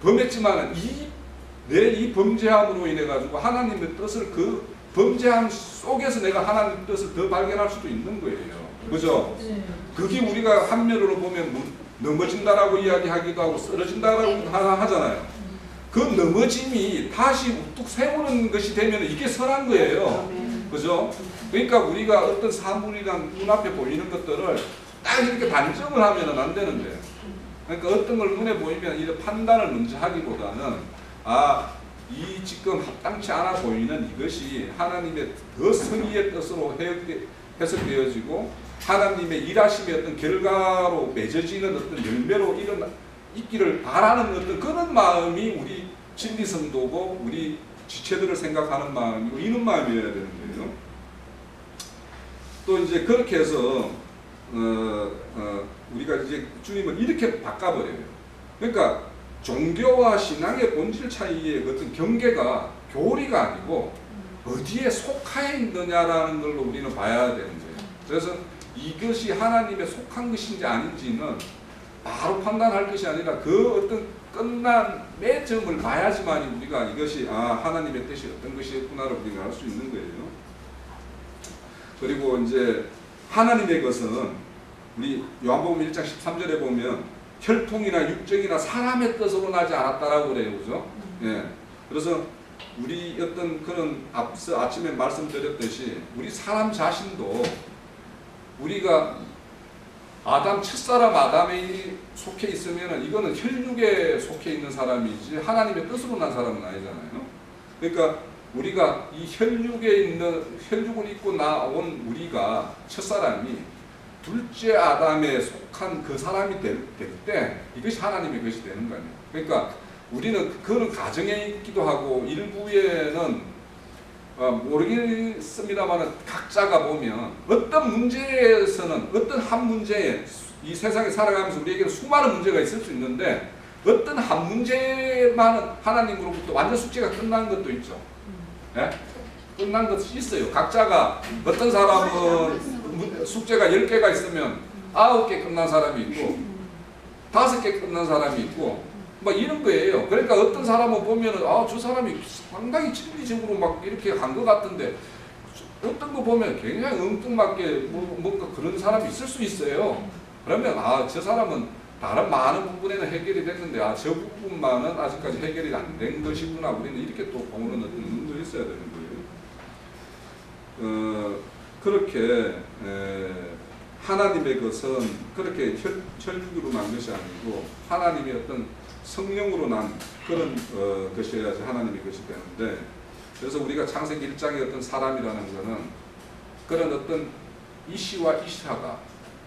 범했지만은 이 범죄함으로 인해 가지고 하나님의 뜻을 그 범죄함 속에서 내가 하나님의 뜻을 더 발견할 수도 있는 거예요. 그죠? 그게 우리가 한면으로 보면 넘어진다라고 이야기하기도 하고 쓰러진다라고 하잖아요. 그 넘어짐이 다시 우뚝 세우는 것이 되면 이게 선한 거예요. 그죠? 그러니까 우리가 어떤 사물이랑 눈앞에 보이는 것들을 딱 이렇게 단정을 하면 안 되는데, 그러니까 어떤 걸 눈에 보이면 이런 판단을 먼저 하기보다는 이 지금 합당치 않아 보이는 이것이 하나님의 더 선의의 뜻으로 해석되어지고 하나님의 일하심의 어떤 결과로 맺어지는 어떤 열매로 있기를 바라는 어떤 그런 마음이 우리 진리성도고 우리 지체들을 생각하는 마음이고 이런 마음이어야 되는 거예요. 또 이제 그렇게 해서 우리가 이제 주님을 이렇게 바꿔버려요. 그러니까 종교와 신앙의 본질 차이의 어떤 경계가 교리가 아니고 어디에 속하여 있느냐라는 걸로 우리는 봐야 되는 거예요. 그래서 이것이 하나님의 속한 것인지 아닌지는 바로 판단할 것이 아니라 그 어떤 끝난 매점을 봐야지만 우리가 이것이 하나님의 뜻이 어떤 것이었구나를 우리가 알 수 있는 거예요. 그리고 이제 하나님의 것은 우리 요한복음 1장 13절에 보면 혈통이나 육정이나 사람의 뜻으로 나지 않았다라고 그래요. 그죠? 예. 그래서 우리 어떤 그런 앞서 아침에 말씀드렸듯이 우리 사람 자신도 우리가 아담 첫사람 아담에 속해 있으면 이거는 혈육에 속해 있는 사람이지 하나님의 뜻으로 난 사람은 아니잖아요. 그러니까 우리가 이 혈육에 있는 혈육을 입고 나온 우리가 첫사람이 둘째 아담에 속한 그 사람이 될 때 이것이 하나님의 것이 되는 거 아니에요. 그러니까 우리는 그런 가정에 있기도 하고 일부에는 모르겠습니다만 각자가 보면 어떤 문제에서는 어떤 한 문제에 이 세상에 살아가면서 우리에게는 수많은 문제가 있을 수 있는데 어떤 한 문제만은 하나님으로부터 완전 숙제가 끝난 것도 있죠. 예? 끝난 것이 있어요. 각자가 어떤 사람은 숙제가 10개가 있으면 9개 끝난 사람이 있고 5개 끝난 사람이 있고 막 이런 거예요. 그러니까 어떤 사람은 보면은 저 사람이 상당히 진리적으로 막 이렇게 한 것 같은데 어떤 거 보면 굉장히 엉뚱맞게 뭔가 그런 사람이 있을 수 있어요. 그러면 저 사람은 다른 많은 부분에는 해결이 됐는데 저 부분만은 아직까지 해결이 안 된 것이구나. 우리는 이렇게 또 보는 어떤 눈도 있어야 되는 거예요. 그렇게 하나님의 것은 그렇게 혈육으로 난 것이 아니고 하나님의 어떤 성령으로 난 그런 것이어야지 하나님의 것이 되는데, 그래서 우리가 창세기 1장의 어떤 사람이라는 것은 그런 어떤 이시와 이샤가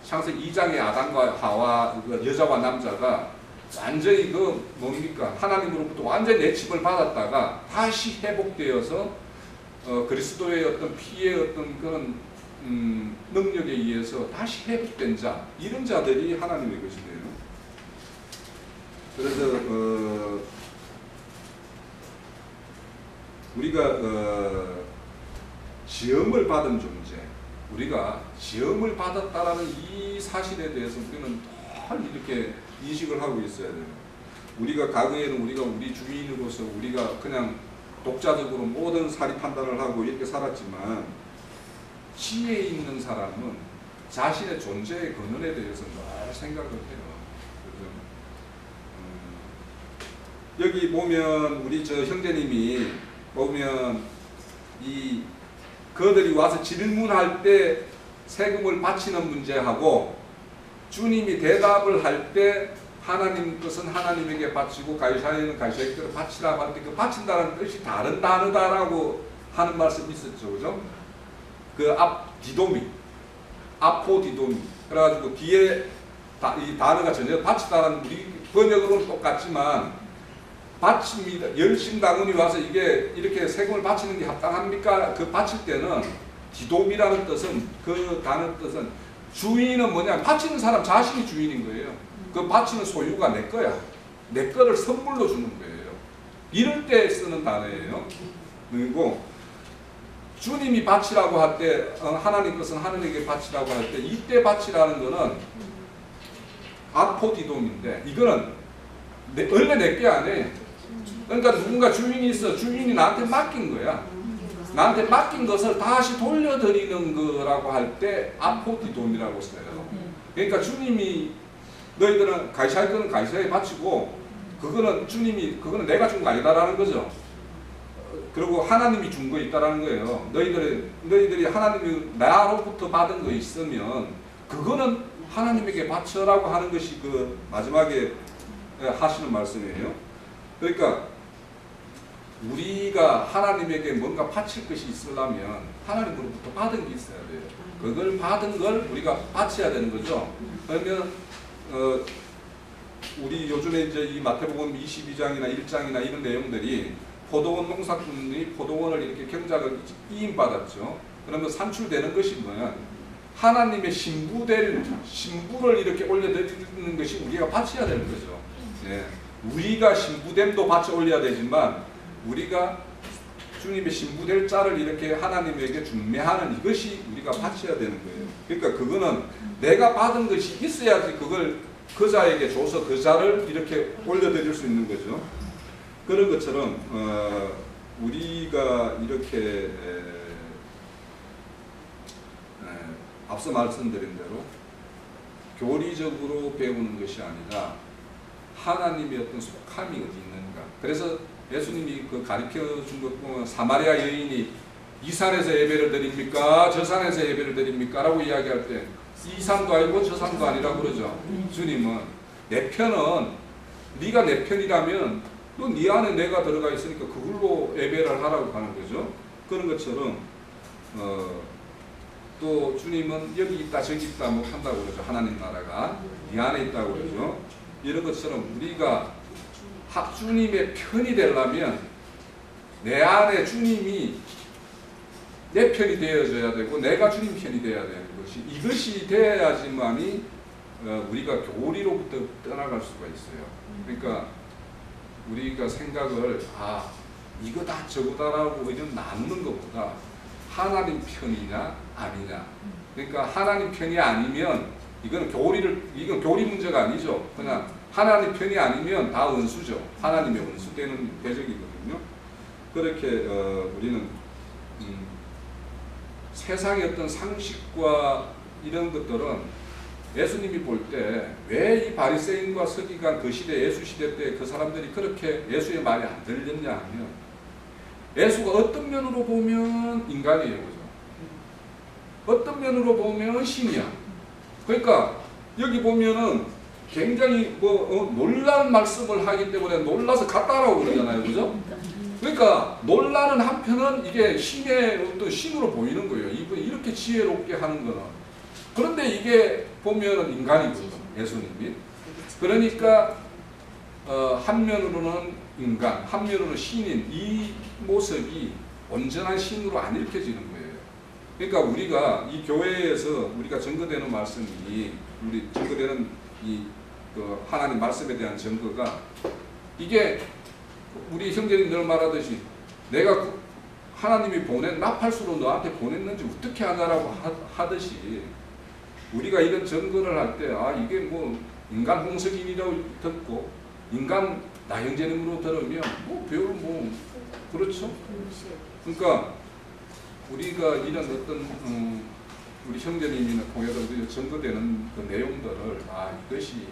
창세기 2장의 아담과 하와 여자와 남자가 완전히 뭡니까 하나님으로부터 완전히 내침을 받았다가 다시 회복되어서 그리스도의 어떤 피의 어떤 그런 능력에 의해서 다시 회복된 자, 이런 자들이 하나님의 것이네요. 그래서 우리가 지음을 받은 존재, 우리가 지음을 받았다라는 이 사실에 대해서 우리는 늘 이렇게 인식을 하고 있어야 돼요. 우리가 과거에는 우리가 우리 주인으로서 우리가 그냥 독자적으로 모든 사리 판단을 하고 이렇게 살았지만, 지혜 있는 사람은 자신의 존재의 근원에 대해서 늘 생각을 해요. 여기 보면 우리 저 형제님이 보면 이 그들이 와서 질문할 때 세금을 바치는 문제하고 주님이 대답을 할 때 하나님 것은 하나님에게 바치고 가이사에는 가이사에게 바치라고 할 때 그 바친다는 뜻이 다른 단어다라고 하는 말씀이 있었죠. 그죠? 그 디도미, 아포디도미. 그래가지고 뒤에 이 단어가 전혀 바치다라는 우리 번역으로는 똑같지만 바칩니다. 열심당원이 와서 이게 이렇게 세금을 바치는 게 합당합니까? 그 바칠 때는 디돔이라는 뜻은 그 단어 뜻은 주인은 뭐냐? 바치는 사람 자신이 주인인 거예요. 그 바치는 소유가 내 거야. 내 거를 선물로 주는 거예요. 이럴 때 쓰는 단어예요. 그리고 주님이 바치라고 할 때 하나님 것은 하나님에게 바치라고 할 때 이때 바치라는 거는 아포디돔인데 이거는 원래 내 게 아니에요. 그러니까 누군가 주인이 있어. 주인이 나한테 맡긴 거야. 나한테 맡긴 것을 다시 돌려드리는 거라고 할 때 아포디돔이라고 써요. 그러니까 주님이 너희들은 가이사의 거는 가이사에 바치고 그거는 내가 준 거 아니다라는 거죠. 그리고 하나님이 준 거 있다라는 거예요. 너희들이 하나님이 나로부터 받은 거 있으면 그거는 하나님에게 바쳐라고 하는 것이 그 마지막에 하시는 말씀이에요. 그러니까 우리가 하나님에게 뭔가 바칠 것이 있으려면 하나님으로부터 받은 게 있어야 돼요. 그걸 받은 걸 우리가 바쳐야 되는 거죠. 그러면 우리 요즘에 이제 이 마태복음 22장이나 1장이나 이런 내용들이 포도원 농사꾼이 포도원을 이렇게 경작을 이임받았죠. 그러면 산출되는 것이 뭐냐? 하나님의 신부를 이렇게 올려드리는 것이 우리가 바쳐야 되는 거죠. 예. 우리가 신부됨도 바쳐 올려야 되지만 우리가 주님의 신부될 자를 이렇게 하나님에게 중매하는 이것이 우리가 바쳐야 되는 거예요. 그러니까 그거는 내가 받은 것이 있어야지 그걸 그 자에게 줘서 그 자를 이렇게 올려드릴 수 있는 거죠. 그런 것처럼 우리가 이렇게 앞서 말씀드린 대로 교리적으로 배우는 것이 아니라 하나님의 어떤 속함이 어디 있는가. 그래서 예수님이 그 가르쳐 준 것 보면 사마리아 여인이 이 산에서 예배를 드립니까? 저 산에서 예배를 드립니까? 라고 이야기할 때 이 산도 아니고 저 산도 아니라고 그러죠. 주님은 내 편은 네가 내 편이라면 또 네 안에 내가 들어가 있으니까 그걸로 예배를 하라고 하는 거죠. 그런 것처럼 또 주님은 여기 있다 저기 있다 뭐 한다고 그러죠. 하나님 나라가 네 안에 있다고 그러죠. 이런 것처럼 우리가 주님의 편이 되려면 내 안에 주님이 내 편이 되어져야 되고 내가 주님 편이 되어야 되는 것이 이것이 되어야지만이 우리가 교리로부터 떠나갈 수가 있어요. 그러니까 우리가 생각을 이거다 저거다라고 이런 나누는 것보다 하나님 편이냐 아니냐. 그러니까 하나님 편이 아니면 이건 교리 문제가 아니죠. 그냥 하나님 편이 아니면 다 원수죠. 하나님의 원수되는 대적이거든요. 그렇게 우리는 세상의 어떤 상식과 이런 것들은 예수님이 볼 때 왜 이 바리새인과 서기관 그 시대 예수 시대 때 그 사람들이 그렇게 예수의 말이 안 들렸냐 하면 예수가 어떤 면으로 보면 인간이에요. 그죠? 어떤 면으로 보면 신이야. 그러니까 여기 보면은 굉장히 놀라운 말씀을 하기 때문에 놀라서 갔다라고 그러잖아요. 그죠? 그러니까 놀라는 한편은 이게 신의 어떤 신으로 보이는 거예요. 이분이 이렇게 지혜롭게 하는 거는. 그런데 이게 보면 인간이거든, 예수님이. 그러니까 한면으로는 인간, 한면으로는 신인 이 모습이 온전한 신으로 안 읽혀지는 거예요. 그러니까 우리가 이 교회에서 우리가 증거되는 말씀이 우리 증거되는 그 하나님 말씀에 대한 증거가 이게 우리 형제님 늘 말하듯이 내가 하나님이 보낸 나팔수로 너한테 보냈는지 어떻게 하냐라고 하듯이 우리가 이런 증거를 할 때 이게 뭐 인간 홍석인이라고 듣고 인간 나형제님으로 들으면 별 그렇죠? 그러니까 우리가 이런 어떤 우리 형제님이나 통해서 증거되는 그 내용들을 이것이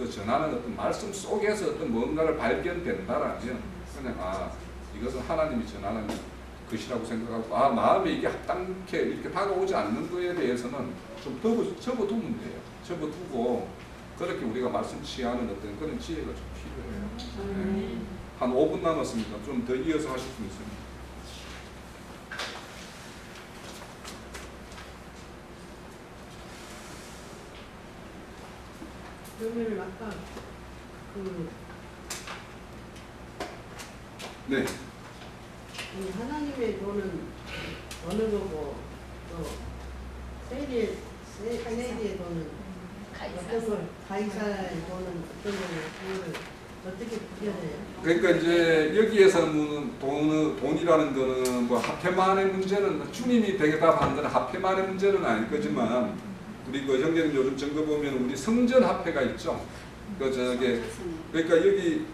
전하는 어떤 말씀 속에서 어떤 뭔가를 발견된다라면 그냥 이것은 하나님이 전하는 것이라고 생각하고 마음에 이게 합당케 이렇게 다가오지 않는 거에 대해서는 좀 접어두면 돼요. 접어두고 그렇게 우리가 말씀 취하는 어떤 그런 지혜가 좀 필요해요. 네. 한 5분 남았습니다. 좀 더 이어서 하실 분 있습니다. 그러면 아까 네. 하나님의 돈은 어느 거고 또 세리의 돈은 가이사의 돈은 어떤 거를 어떻게 구별해요? 그러니까 이제 여기에서는 돈이라는 거는 뭐 화폐만의 문제는 주님이 대답하는 거는 화폐만의 문제는 아닐 거지만 우리 그 형제님 요즘 증거 보면 우리 성전 화폐가 있죠. 그러니까 여기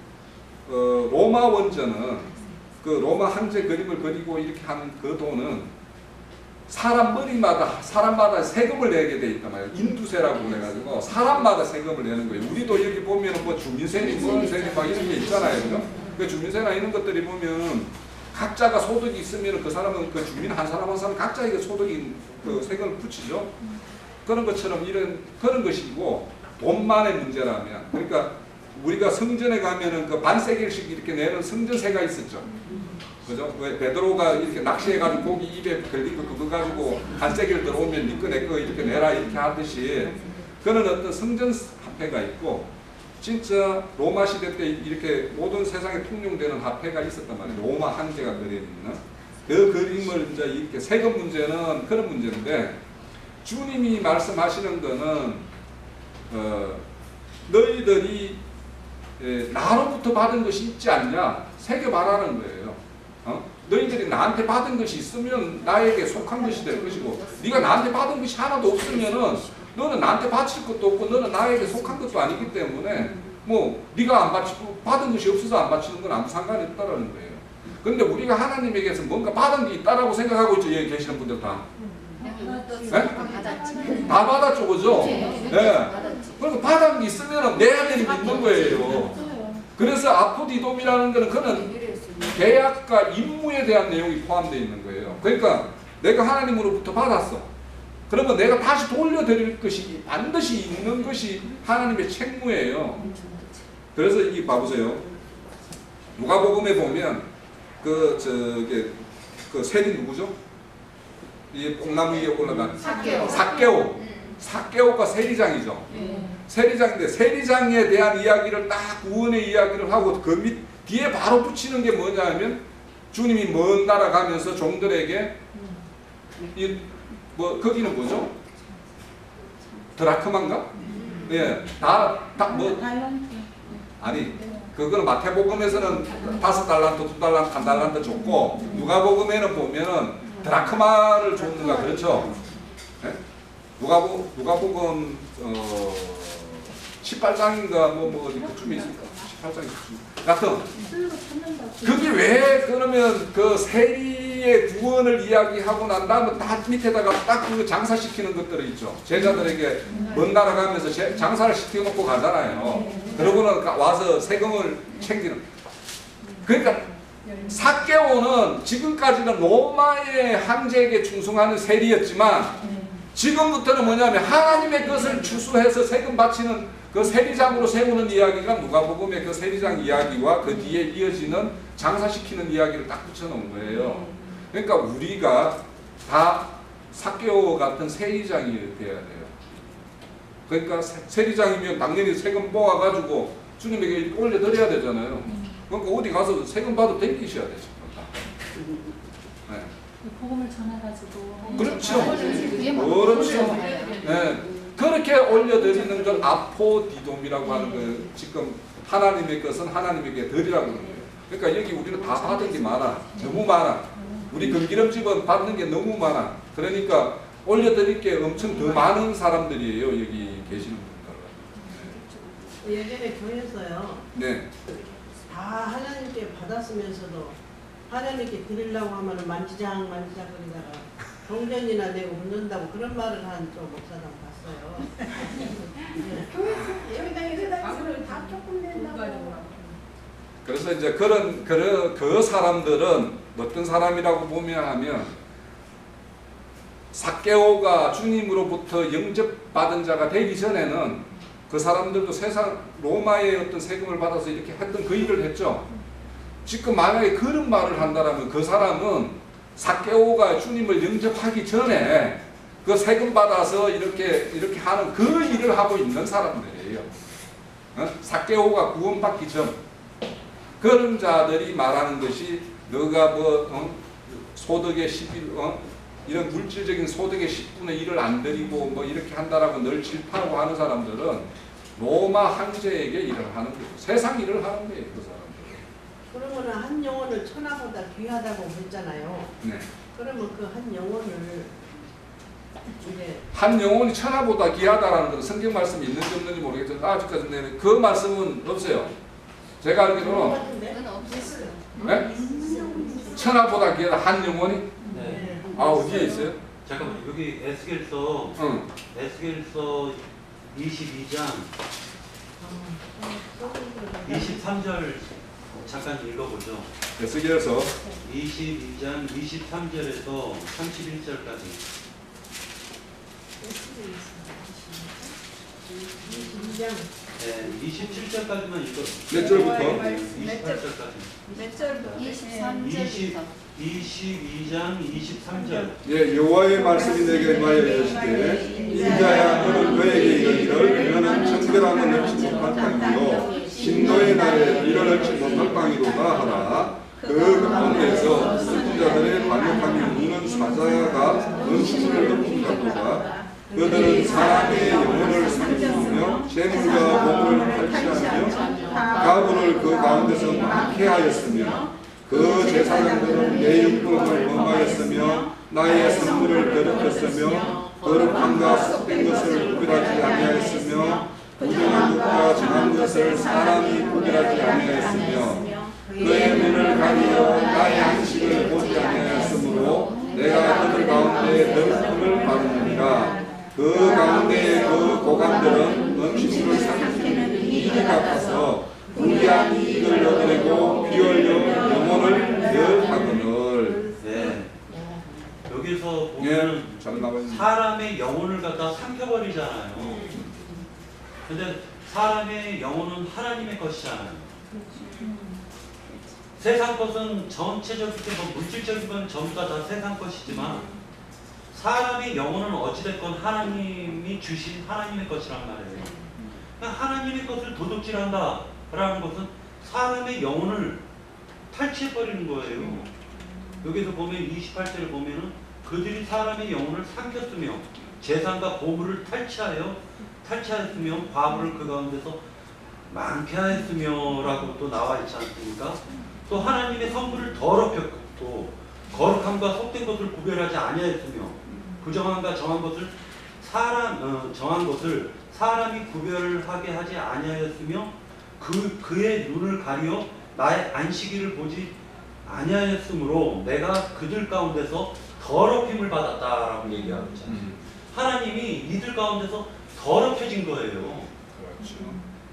로마 원전은 그 로마 황제 그림을 그리고 이렇게 하는 그 돈은 사람마다 세금을 내게 돼 있단 말이에요. 인두세라고 그래가지고 사람마다 세금을 내는 거예요. 우리도 여기 보면 뭐 주민세니 뭐세니 막 이런 게 있잖아요. 그죠? 그 주민세나 이런 것들이 보면 각자가 소득이 있으면 그 사람은 그 주민 한 사람 한 사람 각자에게 소득이 그 세금을 붙이죠. 그런 것처럼 그런 것이고 돈만의 문제라면 그러니까 우리가 성전에 가면은 그 반세겔씩 이렇게 내는 성전세가 있었죠. 그죠? 왜 베드로가 이렇게 낚시해가지고 고기 입에 걸린 거 그거 가지고 반세겔 들어오면 니꺼 내꺼 이렇게 내라 이렇게 하듯이 그런 어떤 성전 화폐가 있고 진짜 로마 시대 때 이렇게 모든 세상에 통용되는 화폐가 있었단 말이에요. 로마 황제가 그려있는 그 그림을 이제 이렇게 세금 문제는 그런 문제인데 주님이 말씀하시는 거는 너희들이 나로부터 받은 것이 있지 않냐 새겨봐라는 거예요. 너희들이 나한테 받은 것이 있으면 나에게 속한 것이 될 것이고 네가 나한테 받은 것이 하나도 없으면은 너는 나한테 바칠 것도 없고 너는 나에게 속한 것도 아니기 때문에 뭐 네가 안 바치고 받은 것이 없어서 안 바치는 건 아무 상관이 없다라는 거예요. 그런데 우리가 하나님에게서 뭔가 받은 게 있다라고 생각하고 있죠. 여기 계시는 분들 다. 네? 다 받았죠, 그죠? 네. 그리고 받은 게 있으면 내야 되는 게 있는 거예요. 그래서 아포디돔이라는 거는 그는 계약과 임무에 대한 내용이 포함되어 있는 거예요. 그러니까 내가 하나님으로부터 받았어. 그러면 내가 다시 돌려드릴 것이 반드시 있는 것이 하나님의 책무예요. 그래서 이 봐보세요. 누가복음에 보면 그 세리 누구죠? 이 뽕나무 위에 올라간 삭개오가 세리장이죠. 세리장인데 세리장에 대한 이야기를 딱 구원의 이야기를 하고 그 밑 뒤에 바로 붙이는 게 뭐냐면 주님이 먼 나라 가면서 종들에게 거기는 뭐죠? 드라크만가? 예, 아니 그거는 마태복음에서는 5달란트, 2달란트, 1달란트 줬고 누가복음에는 보면은 드라크마를 줬는가 그렇죠? 예? 누가복음 18장인가 뭐 그쯤에 있을까? 18장이 같은 그게 왜 그러면 그 세리의 구원을 이야기하고 난 다음에 다 밑에다가 딱 그 장사시키는 것들이 있죠. 제자들에게 먼 나라 가면서 장사를 시켜놓고 가잖아요. 그러고는 와서 세금을 챙기는. 그러니까 삭개오는 지금까지는 로마의 황제에게 충성하는 세리였지만 지금부터는 뭐냐면 하나님의 것을 추수해서 세금 바치는 그 세리장으로 세우는 이야기가 누가복음의 그 세리장 이야기와 그 뒤에 이어지는 장사시키는 이야기를 딱 붙여놓은 거예요. 그러니까 우리가 다 삭개오 같은 세리장이 돼야 돼요. 그러니까 세리장이면 당연히 세금 모아가지고 주님에게 올려드려야 되잖아요. 그러니까 어디 가서 세금 받아 댕기셔야 되죠. 네. 복음을 전해가지고 그렇죠. 그렇죠. 네. 그렇게 올려드리는 걸 아포디돔이라고 하는 거예요. 지금 하나님의 것은 하나님에게 드리라고 하는 거예요. 그러니까 여기 우리는 다 받은 게 많아. 너무 많아. 우리 금기름집은 받는 게 너무 많아. 그러니까 올려드릴 게 엄청 더 많은 사람들이에요. 여기 계시는 분들. 예전에 교회에서요. 네. 다 하나님께 받았으면서도 하나님께 드리려고 하면 만지작 거리다가 동전이나 내고 묻는다고 그런 말을 한 저 목사님 봤어요. 교회당에서 다 조금 낸다고. 그래서 이제 그 사람들은 어떤 사람이라고 보면 삭개오가 주님으로부터 영접받은 자가 되기 전에는 그 사람들도 세상 로마의 어떤 세금을 받아서 이렇게 했던 그 일을 했죠. 지금 만약에 그런 말을 한다면 그 사람은 삭개오가 주님을 영접하기 전에 그 세금 받아서 이렇게 하는 그 일을 하고 있는 사람들이에요. 삭개오가 구원받기 전 그런 자들이 말하는 것이 너가 소득의 11, 이런 물질적인 소득의 10분의 1을 안 드리고 뭐 이렇게 한다라고 늘 질타하고 하는 사람들은 로마 황제에게 일을 하는 거예요. 세상 일을 하는 거예요. 그 사람들은. 그러면 한 영혼을 천하보다 귀하다고 했잖아요. 네. 그러면 그 한 영혼을 이제 한 영혼이 천하보다 귀하다라는 건 성경 말씀이 있는지 없는지 모르겠지만 아직까지 그 말씀은 없어요. 제가 알기로는 그건 없었어요. 네? 천하보다 귀하다 한 영혼이? 네. 어디에 있어요? 잠깐만 여기 에스겔서 22장 23절 잠깐 읽어보죠. 에스겔서 22장 23절에서 31절까지. 22장 네, 27절까지만 읽어. 몇 절부터? 28절까지. 몇 절부터? 23절부터 22장 23절. 예, 여호와의 말씀이 내게 임하여 이르시되 인자야 너는 너에게 이르기를 너는 정결함을 넘치 못한 땅이요 날에 일어날지 못할 땅이로다 하라. 그 가운데서 슬픈 자들의 반역함이 우는 사자가 은수를 덮은 자도다. 그들은 사람의 영혼을 삼키며 재물과 보물을 탈취하며 가부를 그 가운데서 많게 하였으며 그 제사장들은 내 율법을 범하였으며 나의 선물을 더럽혔으며 거룩함과 썩된 것을 구별하지 아니하였으며 부정한 것과 정한 것을 사람이 구별하지 아니하였으며 그의 눈을 가리어 나의 안식을 보지 아니하였으므로 내가 그들 가운데 덜픔을 받으니라. 그 가운데 그 고관들은 음식물을 삼키는 이익 같아서 불리한 이익을 얻으려고 피 흘려 영혼을 대하거늘. 네. 여기서 예, 보면 잘 나와요. 사람의 영혼을 갖다 삼켜버리잖아요. 근데 사람의 영혼은 하나님의 것이잖아요. 세상 것은 전체적인 물질적인 건 전부 다 세상 것이지만 사람의 영혼은 어찌됐건 하나님이 주신 하나님의 것이란 말이에요. 그러니까 하나님의 것을 도둑질한다 라는 것은 사람의 영혼을 탈취해버리는 거예요. 여기서 보면 28절을 보면은 그들이 사람의 영혼을 삼켰으며 재산과 보물을 탈취하였으며 과부를 그 가운데서 많게 하였으며 라고 또 나와 있지 않습니까? 또 하나님의 성물을 더럽혔고 거룩함과 속된 것을 구별하지 아니하였으며 부정함과 정한 것을 사람이 구별하게 하지 아니하였으며 그의 눈을 가리어 나의 안식일을 보지 아니하였으므로 내가 그들 가운데서 더럽힘을 받았다라고 얘기하고 있잖아요. 하나님이 이들 가운데서 더럽혀진 거예요. 그렇죠.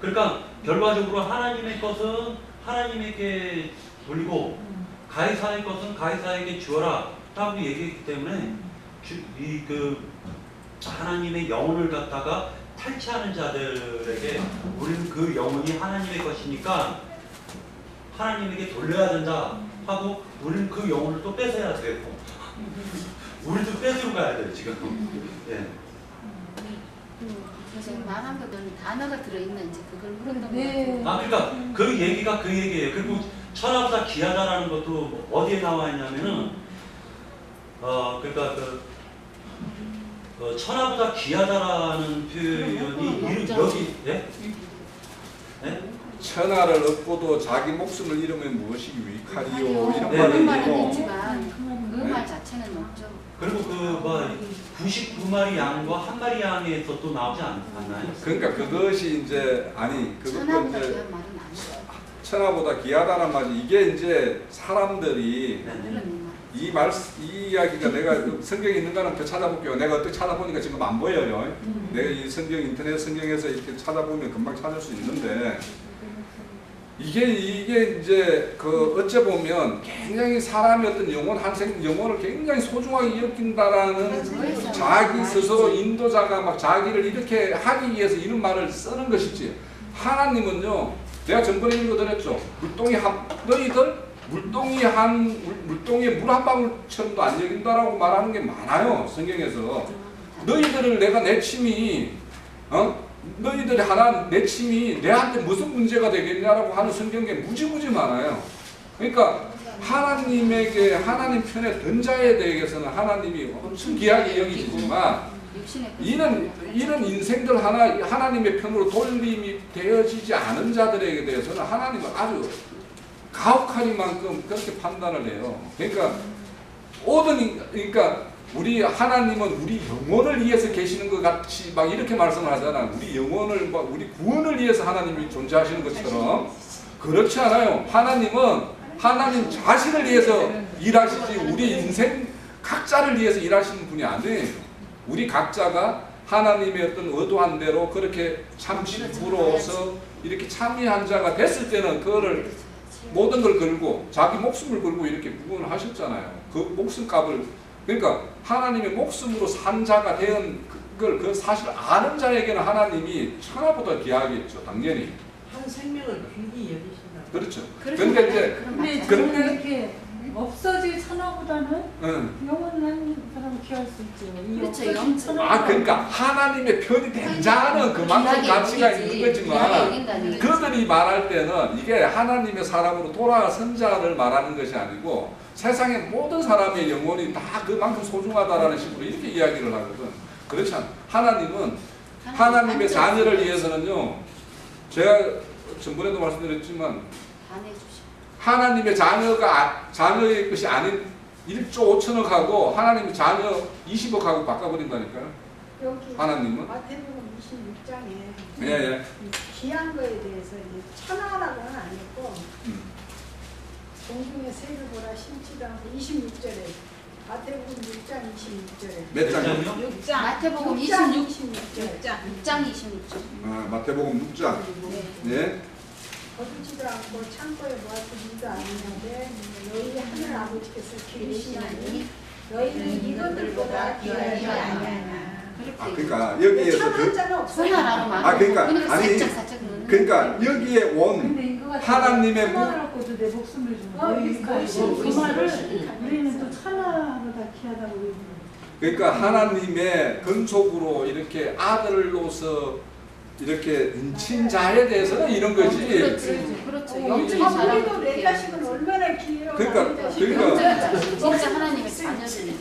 그러니까 결과적으로 하나님의 것은 하나님에게 돌리고 가이사의 것은 가이사에게 주어라 라고 얘기했기 때문에 하나님의 영혼을 갖다가 탈취하는 자들에게 우리는 그 영혼이 하나님의 것이니까 하나님에게 돌려야 된다 하고 우리는 그 영혼을 또 뺏어야 되고 우리도 뺏으러 가야 돼요 지금. 예. 그래서 말한 것은 단어가 들어있는지 그걸 물었던 네. 것 같아요. 그러니까 그 얘기가 그 얘기예요. 그리고 천하보다 귀하다라는 것도 어디에 나와 있냐면은 그러니까 천하보다 귀하다라는 표현이 여기 예? 예? 천하를 얻고도 자기 목숨을 잃으면 무엇이 유익하리요 이런 네, 그런 말을 말은 있고 있지만 그 말 자체는 없죠. 그리고 99마리 양과 한 마리 양에서 또 나오지 않나요? 그러니까 그것이 이제 아니 그것도 천하보다 이제 귀한 말은 아니죠. 천하보다 귀하다는 말이 이게 이제 사람들이 이 이야기가 내가 성경에 있는가는 더 찾아볼게요. 내가 어떻게 찾아보니까 지금 안 보여요. 내가 이 성경 인터넷 성경에서 이렇게 찾아보면 금방 찾을 수 있는데 이게 이제 어째 보면 굉장히 사람의 어떤 영혼을 굉장히 소중하게 여긴다라는 자기 스스로 인도자가 막 자기를 이렇게 하기 위해서 이런 말을 쓰는 것이지. 하나님은요, 내가 전번에 읽어드렸죠. 너희들 물동이에 물 한 방울처럼도 안 여긴다라고 말하는 게 많아요. 성경에서. 너희들을 내가 내 침이 너희들이 내 침이 내한테 무슨 문제가 되겠냐라고 하는 성경에 무지무지 많아요. 그러니까 하나님 편에 든 자에 대해서는 하나님이 엄청 귀하게 여기지만 이런 인생들 하나님의 편으로 돌림이 되어지지 않은 자들에게 대해서는 하나님은 아주 가혹하니만큼 그렇게 판단을 해요. 그러니까 우리 하나님은 우리 영혼을 위해서 계시는 것 같이 막 이렇게 말씀을 하잖아. 우리 영혼을 우리 구원을 위해서 하나님이 존재하시는 것처럼 그렇지 않아요. 하나님은 하나님 자신을 위해서 일하시지 우리 인생 각자를 위해서 일하시는 분이 아니에요. 우리 각자가 하나님의 어떤 의도한 대로 그렇게 참심으로서 이렇게 참여한 자가 됐을 때는 그거를 모든 걸 걸고 자기 목숨을 걸고 이렇게 구원을 하셨잖아요. 그 목숨값을 그러니까 하나님의 목숨으로 산 자가 된 그걸 그 사실 아는 자에게는 하나님이 천하보다 귀하겠죠. 당연히. 한 생명을 귀히 여기신다. 그렇죠. 그런데 근데 지금 이렇게 없어질 천하보다는 영원한 사람 귀할 수 있죠. 이 그렇죠. 없어진 천하. 그러니까 하나님의 편이 된 자는 그만큼 가치가 있는 거지만 그들이 이 말할 때는 이게 하나님의 사람으로 돌아선 자를 말하는 것이 아니고 세상의 모든 사람의 영혼이 다 그만큼 소중하다라는 식으로 이렇게 이야기를 하거든. 그렇지 않아. 하나님은 하나님의 자녀를 위해서는요. 제가 전번에도 말씀드렸지만 다 내주시고. 하나님의 자녀의 것이 아닌 1조 5천억하고 하나님의 자녀 20억하고 바꿔버린다니까요. 여기 하나님은. 마태복음 26장에 예. 귀한 거에 대해서 이제 천하라고는 아니고 공중의 새를 보라 심지도 않고 26절에 마태복음 6장 26절에 몇 장이요? 6장 마태복음 26장 6장 26절. 아, 마태복음 6장. 예. 거두지도 않고 창고에 모아두지도 않는데 너희 하늘 아버지께서 기르시나니 너희는 이것들보다 귀하지 아니하나. 아, 그러니까 여기에서 참한 자는 없어요. 선하라고 말하고. 아, 그러니까 아니, 살짝 넣는 그러니까 여기에 온 근데 이거 같은 하나님의 천하를 갖고도 내 목숨을 주는 어, 거니까 있어. 그 말을 우리는 또 천하보다 귀하다고 얘기해요. 그러니까 하나님의 근속으로 이렇게 아들로서 이렇게 인친 자에 대해서는 이런 거지. 그렇죠. 우리도 영적인 내 사람. 자식은 얼마나 귀해요. 그러니까 진짜 하나님의 자녀들.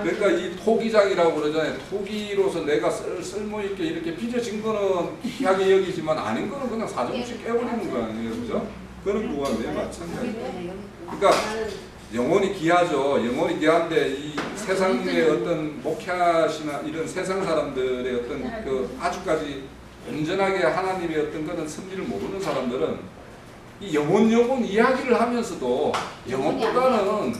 그러니까 이 토기장이라고 그러잖아요. 토기로서 내가 쓸모 있게 이렇게 빚어진 거는 귀하게 여기지만 아닌 거는 그냥 사정없이 깨버리는 거 아니에요, 그죠? 그런 거와 매 마찬가지. 그러니까 영혼이 귀하죠. 영혼이 귀한데 이 세상의 어떤 목회하시나 이런 세상 사람들의 어떤 그 아주까지 온전하게 하나님의 어떤 그런 섭리를 모르는 사람들은 이 영혼 이야기를 하면서도 영혼보다는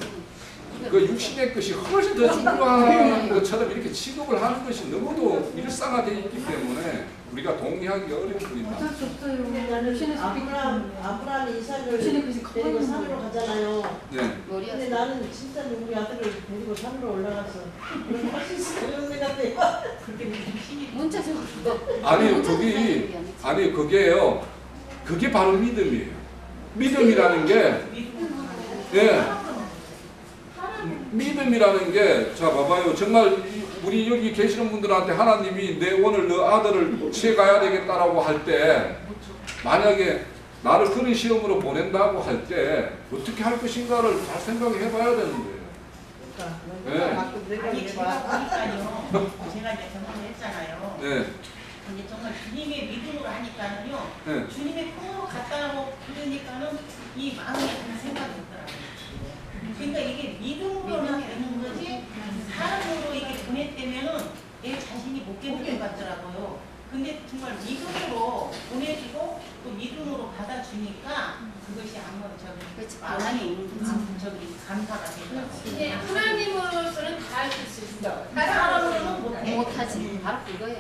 그 육신의 것이 훨씬 더 중요한 것처럼 이렇게 취급을 하는 것이 너무도 일상화되어 있기 때문에 우리가 동의하기 어려운 부분이다. 어쩔 수 없어요. 나는 신의 아브라함이 이삭을 신의 것이 데리고 커요. 산으로 가잖아요. 네. 근데 나는 진짜 우리 아들을 데리고 산으로 올라가서 그런 할수 있어 그런 생각돼요. 문자적으로. 아니 그게요. 그게 바로 믿음이에요. 믿음이라는 게 믿음이라는 게 자 봐봐요. 정말 우리 여기 계시는 분들한테 하나님이 내 오늘 너 아들을 취해가야 되겠다라고 할 때 만약에 나를 그런 시험으로 보낸다고 할 때 어떻게 할 것인가를 잘 생각해 봐야 되는 거예요. 그러니까 아니 제가 보니까요. 제가 이제 경험을 했잖아요. 네. 근데 정말 주님의 믿음으로 하니까는요. 네. 주님의 품으로 갖다 놓고 그러니까는 이 마음에 드는 생각이 있더라고요. 그러니까 이게 믿음으로만 되는 거지 사람으로 이게 보냈다면은 내 자신이 못 견딜 것 같더라고요. 근데 정말 믿음으로 보내주고 또 믿음으로 받아주니까 그것이 아무 마음이 감사가 되더라고요. 이게 하나님으로서는 다 할 수 있어. 사람으로는 못해. 못하지. 바로 그거예요.